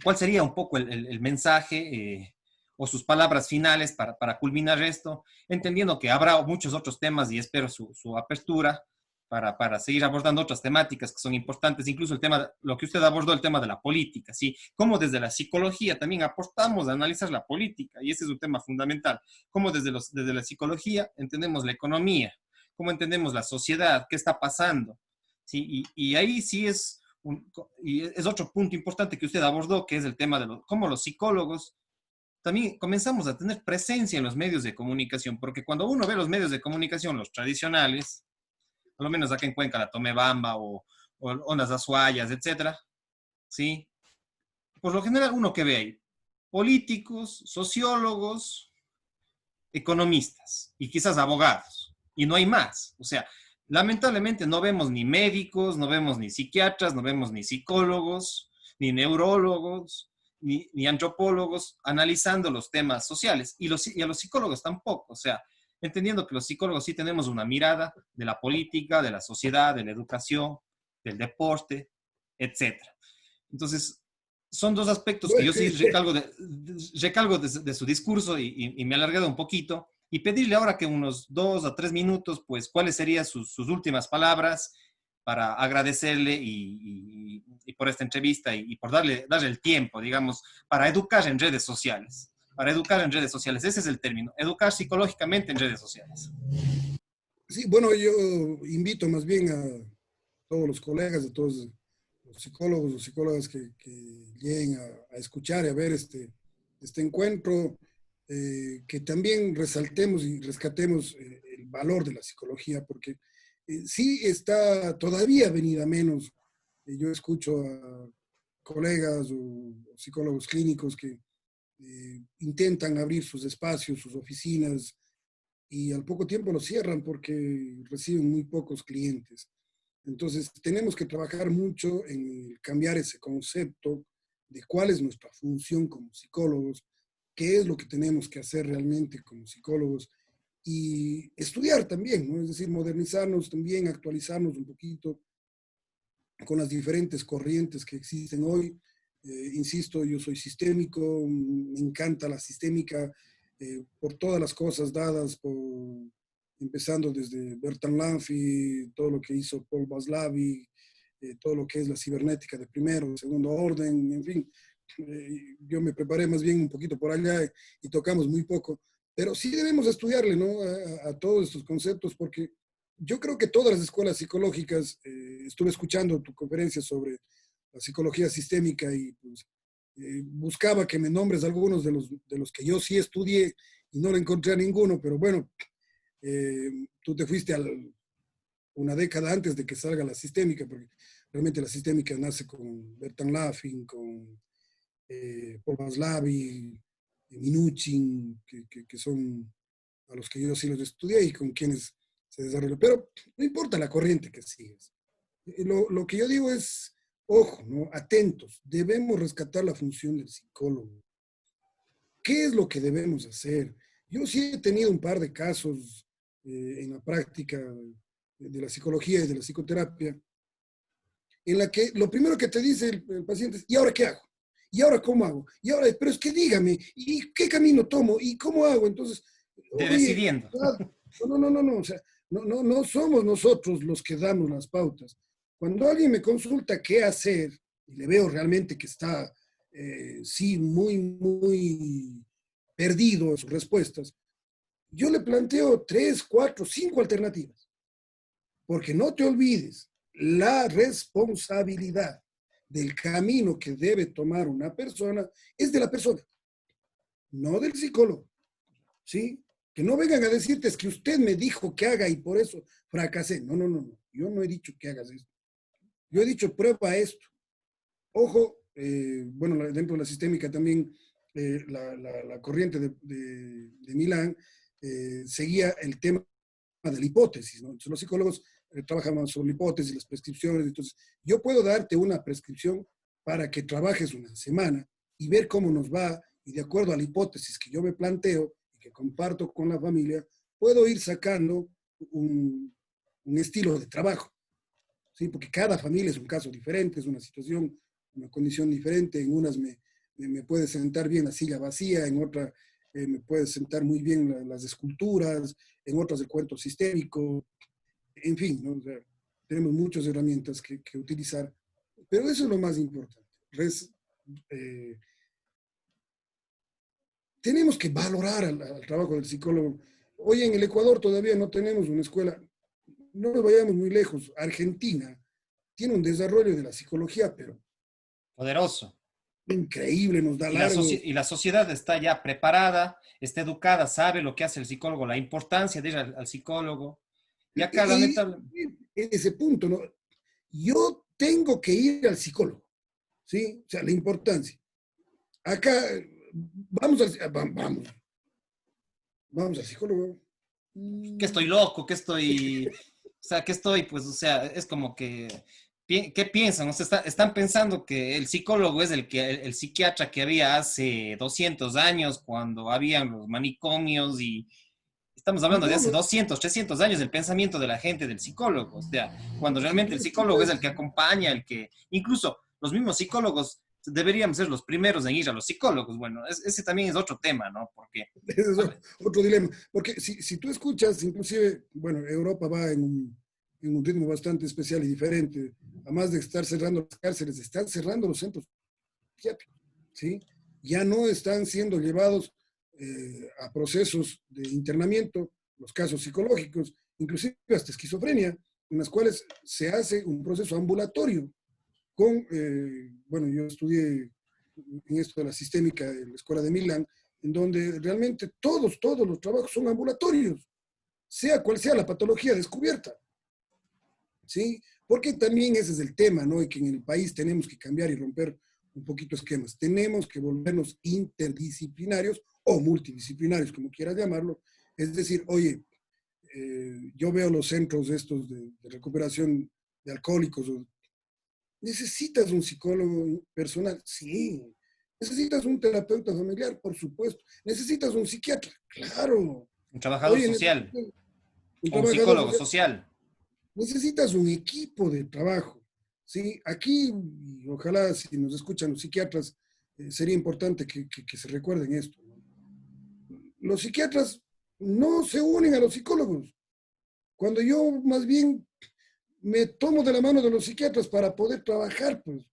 ¿cuál sería un poco el mensaje o sus palabras finales para culminar esto? Entendiendo que habrá muchos otros temas y espero su apertura para seguir abordando otras temáticas que son importantes, incluso el tema, lo que usted abordó, el tema de la política, ¿sí? Cómo desde la psicología también aportamos a analizar la política, y ese es un tema fundamental. Cómo desde la psicología entendemos la economía, cómo entendemos la sociedad, qué está pasando, ¿sí? Y ahí sí es y es otro punto importante que usted abordó, que es el tema de cómo los psicólogos también comenzamos a tener presencia en los medios de comunicación, porque cuando uno ve los medios de comunicación, los tradicionales, por lo menos acá en Cuenca, la Tomebamba o Ondas Azuayas, etcétera, ¿sí? Por lo general, uno que ve ahí, políticos, sociólogos, economistas y quizás abogados, y no hay más. O sea, lamentablemente no vemos ni médicos, no vemos ni psiquiatras, no vemos ni psicólogos, ni neurólogos, ni antropólogos analizando los temas sociales, y a los psicólogos tampoco. O sea, entendiendo que los psicólogos sí tenemos una mirada de la política, de la sociedad, de la educación, del deporte, etcétera. Entonces, son dos aspectos que yo sí recalgo de su discurso y me he alargado un poquito, y pedirle ahora que unos 2 a 3 minutos, pues, cuáles serían sus últimas palabras para agradecerle y por esta entrevista y por darle el tiempo, digamos, para educar en redes sociales. Para educar en redes sociales, ese es el término, educar psicológicamente en redes sociales.
Sí, bueno, yo invito más bien a todos los colegas, a todos los psicólogos o psicólogas que lleguen a escuchar y a ver este encuentro, que también resaltemos y rescatemos el valor de la psicología, porque sí está todavía venida menos. Yo escucho a colegas o psicólogos clínicos que intentan abrir sus espacios, sus oficinas, y al poco tiempo lo cierran porque reciben muy pocos clientes. Entonces, tenemos que trabajar mucho en cambiar ese concepto de cuál es nuestra función como psicólogos, qué es lo que tenemos que hacer realmente como psicólogos y estudiar también, ¿no? Es decir, modernizarnos también, actualizarnos un poquito con las diferentes corrientes que existen hoy. Insisto, yo soy sistémico, me encanta la sistémica por todas las cosas dadas, empezando desde Bertrand Lanfy, todo lo que hizo Paul Vaslavic, todo lo que es la cibernética de primero, segundo orden, en fin. Yo me preparé más bien un poquito por allá y tocamos muy poco, pero sí debemos estudiarle, ¿no? A todos estos conceptos, porque yo creo que todas las escuelas psicológicas, estuve escuchando tu conferencia sobre la psicología sistémica y pues, buscaba que me nombres algunos de los que yo sí estudié y no le encontré a ninguno, pero bueno, tú te fuiste una década antes de que salga la sistémica, porque realmente la sistémica nace con Bertrand Laffin, con Paul Vaslavic, Minuchin, que son a los que yo sí los estudié y con quienes se desarrolló. Pero no importa la corriente que sigas. Lo que yo digo es, ojo, ¿no? Atentos, debemos rescatar la función del psicólogo. ¿Qué es lo que debemos hacer? Yo sí he tenido un par de casos en la práctica de la psicología y de la psicoterapia, en la que lo primero que te dice el paciente es, ¿y ahora qué hago? ¿Y ahora cómo hago? Y ahora, pero es que dígame, ¿y qué camino tomo? ¿Y cómo hago? Entonces, oye,
Decidiendo.
no, o sea, no somos nosotros los que damos las pautas. Cuando alguien me consulta qué hacer, y le veo realmente que está, sí, muy perdido en sus respuestas, yo le planteo 3, 4, 5 alternativas. Porque no te olvides, la responsabilidad del camino que debe tomar una persona es de la persona, no del psicólogo, ¿sí? Que no vengan a decirte es que usted me dijo que haga y por eso fracasé. No. Yo no he dicho que hagas esto. Yo he dicho prueba esto. Ojo, bueno, dentro de la sistémica también, la corriente de Milán seguía el tema de la hipótesis, ¿no? Entonces, los psicólogos trabajan más sobre la hipótesis, las prescripciones. Entonces, yo puedo darte una prescripción para que trabajes una semana y ver cómo nos va, y de acuerdo a la hipótesis que yo me planteo y que comparto con la familia, puedo ir sacando un estilo de trabajo, ¿sí? Porque cada familia es un caso diferente, es una situación, una condición diferente. En unas me puede sentar bien la silla vacía, en otra me puede sentar muy bien las esculturas, en otras el cuento sistémico, en fin, ¿no? O sea, tenemos muchas herramientas que utilizar, pero eso es lo más importante. Eh, Tenemos que valorar al trabajo del psicólogo. Hoy en el Ecuador todavía no tenemos una escuela, no nos vayamos muy lejos, Argentina tiene un desarrollo de la psicología, pero
Poderoso.
increíble, nos da
Y la,
largo.
y la sociedad está ya preparada, está educada, sabe lo que hace el psicólogo, la importancia de ir al psicólogo. Y acá,
Y
lamentablemente,
en ese punto, ¿no? Yo tengo que ir al psicólogo, ¿sí? O sea, la importancia. Acá, vamos al psicólogo.
que estoy loco, que estoy, o sea, que estoy, pues, o sea, es como que, ¿qué piensan? O sea, están pensando que el psicólogo es el psiquiatra que había hace 200 años, cuando habían los manicomios y estamos hablando de
No,
hace
no,
200, 300 años del pensamiento de la gente del psicólogo, o sea, cuando
si
realmente
tú
el psicólogo es el
escuchas,
que acompaña, el que, incluso los mismos psicólogos deberíamos ser los primeros en ir a los psicólogos. Bueno, ese también es otro tema, ¿no? Porque,
ese es
a ver,
otro dilema, porque si tú escuchas, inclusive, bueno, Europa va en un ritmo bastante especial y diferente, además de estar cerrando las cárceles, están cerrando los centros psiquiátricos, ¿sí? Ya no están siendo llevados a procesos de internamiento, los casos psicológicos, inclusive hasta esquizofrenia, en las cuales se hace un proceso ambulatorio con, bueno, yo estudié en esto de la sistémica en la Escuela de Milán, en donde realmente todos los trabajos son ambulatorios, sea cual sea la patología descubierta, ¿sí? Porque también ese es el tema, ¿no? Y que en el país tenemos que cambiar y romper un poquito esquemas. Tenemos que volvernos interdisciplinarios o multidisciplinarios, como quieras llamarlo. Es decir, oye, yo veo los centros estos de recuperación de alcohólicos. ¿Necesitas un psicólogo personal? Sí. ¿Necesitas un terapeuta familiar? Por supuesto. ¿Necesitas un psiquiatra? Claro.
un trabajador
Oye,
social
necesitas un
o un
trabajador
psicólogo
social.
social.
Necesitas un equipo de trabajo, ¿sí? Aquí, y ojalá si nos escuchan los psiquiatras, sería importante que se recuerden esto, ¿no? Los psiquiatras no se unen a los psicólogos. Cuando yo más bien me tomo de la mano de los psiquiatras para poder trabajar, pues,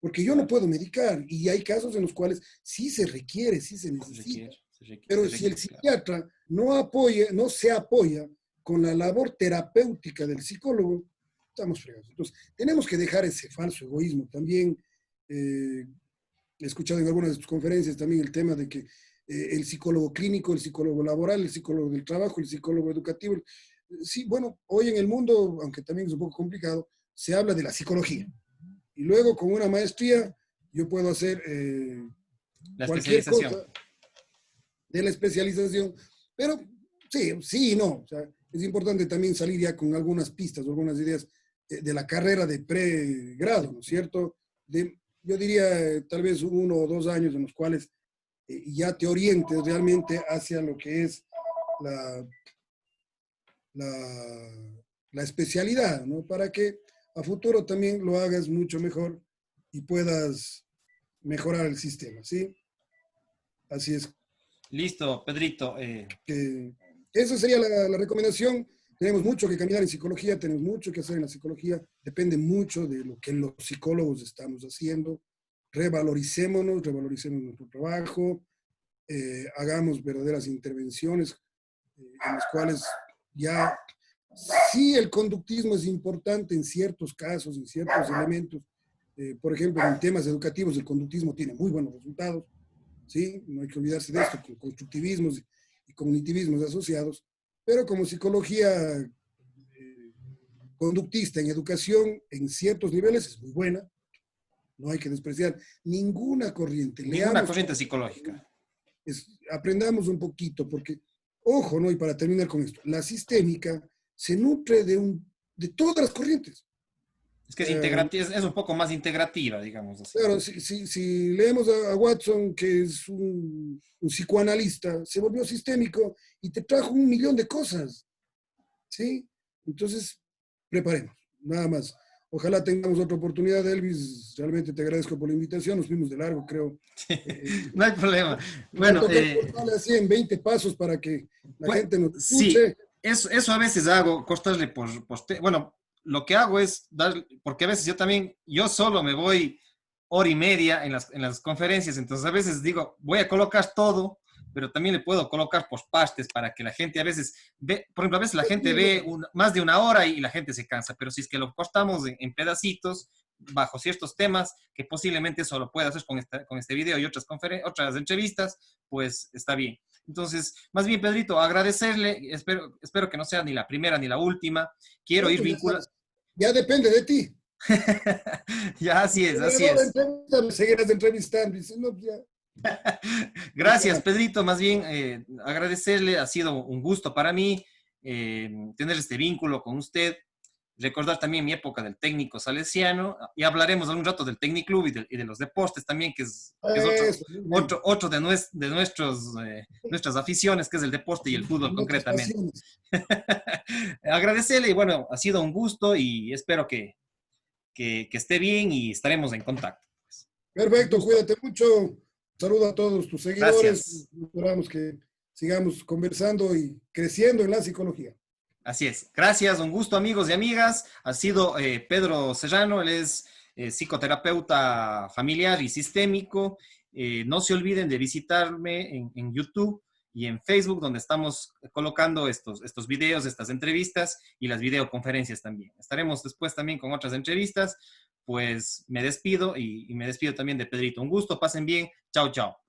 porque yo no
Claro,
puedo medicar y hay casos en los cuales sí se requiere, sí se
se
necesita.
requiere, se
Pero si el
requiere, claro.
psiquiatra no apoya, no se apoya con la labor terapéutica del psicólogo, estamos fregados. Entonces, tenemos que dejar ese falso egoísmo. También he escuchado en algunas de tus conferencias también el tema de que el psicólogo clínico, el psicólogo laboral, el psicólogo del trabajo, el psicólogo educativo. Sí, bueno, hoy en el mundo, aunque también es un poco complicado, se habla de la psicología. Y luego con una maestría yo puedo hacer
La
cualquier
especialización.
cosa de la especialización, pero sí, sí y no. O sea, es importante también salir ya con algunas pistas o algunas ideas de la carrera de pregrado, ¿no es cierto? Yo diría tal vez 1 o 2 años en los cuales ya te orientes realmente hacia lo que es la, la, la especialidad, ¿no? Para que a futuro también lo hagas mucho mejor y puedas mejorar el sistema, ¿sí? Así es
Listo, Pedrito.
que esa sería la recomendación. Tenemos mucho que caminar en psicología, tenemos mucho que hacer en la psicología, depende mucho de lo que los psicólogos estamos haciendo. Revaloricemos nuestro trabajo, hagamos verdaderas intervenciones en las cuales ya sí el conductismo es importante en ciertos casos, en ciertos elementos. Por ejemplo, en temas educativos el conductismo tiene muy buenos resultados, ¿sí? No hay que olvidarse de esto, con constructivismos y cognitivismos asociados, pero como psicología conductista en educación en ciertos niveles es muy buena, no hay que despreciar ninguna corriente,
Ninguna
leamos
corriente
todo,
psicológica.
aprendamos un poquito, porque, ojo, ¿no? Y para terminar con esto, la sistémica se nutre de todas las corrientes.
Es que es, es un poco más integrativa, digamos así.
Claro, si leemos a Watson, que es un psicoanalista, se volvió sistémico y te trajo 1 millón de cosas, ¿sí? Entonces, preparemos, nada más. Ojalá tengamos otra oportunidad, Elvis. Realmente te agradezco por la invitación. Nos fuimos de largo, creo.
No hay problema.
Va a
Bueno,
tocar cortarle así en 20 pasos para que la
pues
gente nos
sí,
escuche.
eso a veces hago, cortarle bueno, lo que hago es dar, porque a veces yo solo me voy hora y media en las conferencias, entonces a veces digo, voy a colocar todo pero también le puedo colocar por partes para que la gente a veces ve, por ejemplo, a veces la gente ve más de una hora y la gente se cansa, pero si es que lo cortamos en pedacitos, bajo ciertos temas, que posiblemente eso lo pueda hacer con este video y otras entrevistas, pues está bien. Entonces, más bien, Pedrito, agradecerle, espero que no sea ni la primera ni la última, quiero
No,
ir
pues
vinculando.
ya depende de ti.
Ya, así es, así
La
es.
entrevista, me seguirás entrevistando. Dice, no, ya,
Gracias,
ya.
Pedrito. Más bien, agradecerle, ha sido un gusto para mí tener este vínculo con usted. Recordar también mi época del técnico salesiano y hablaremos algún rato del Tecniclub y de los deportes también, que es
Eso, muy bien.
otro de nuestras aficiones, que es el deporte y el fútbol
En otras
concretamente.
pasiones.
Agradecerle y bueno, ha sido un gusto y espero que esté bien y estaremos en contacto. Un
Perfecto,
gusto.
cuídate mucho. Saludo a todos tus seguidores.
Gracias.
Esperamos que sigamos conversando y creciendo en la psicología.
Así es. Gracias, un gusto amigos y amigas. Ha sido Pedro Serrano, él es psicoterapeuta familiar y sistémico. No se olviden de visitarme en YouTube y en Facebook, donde estamos colocando estos videos, estas entrevistas y las videoconferencias también. Estaremos después también con otras entrevistas. Pues me despido y me despido también de Pedrito. Un gusto, pasen bien. Chao, chao.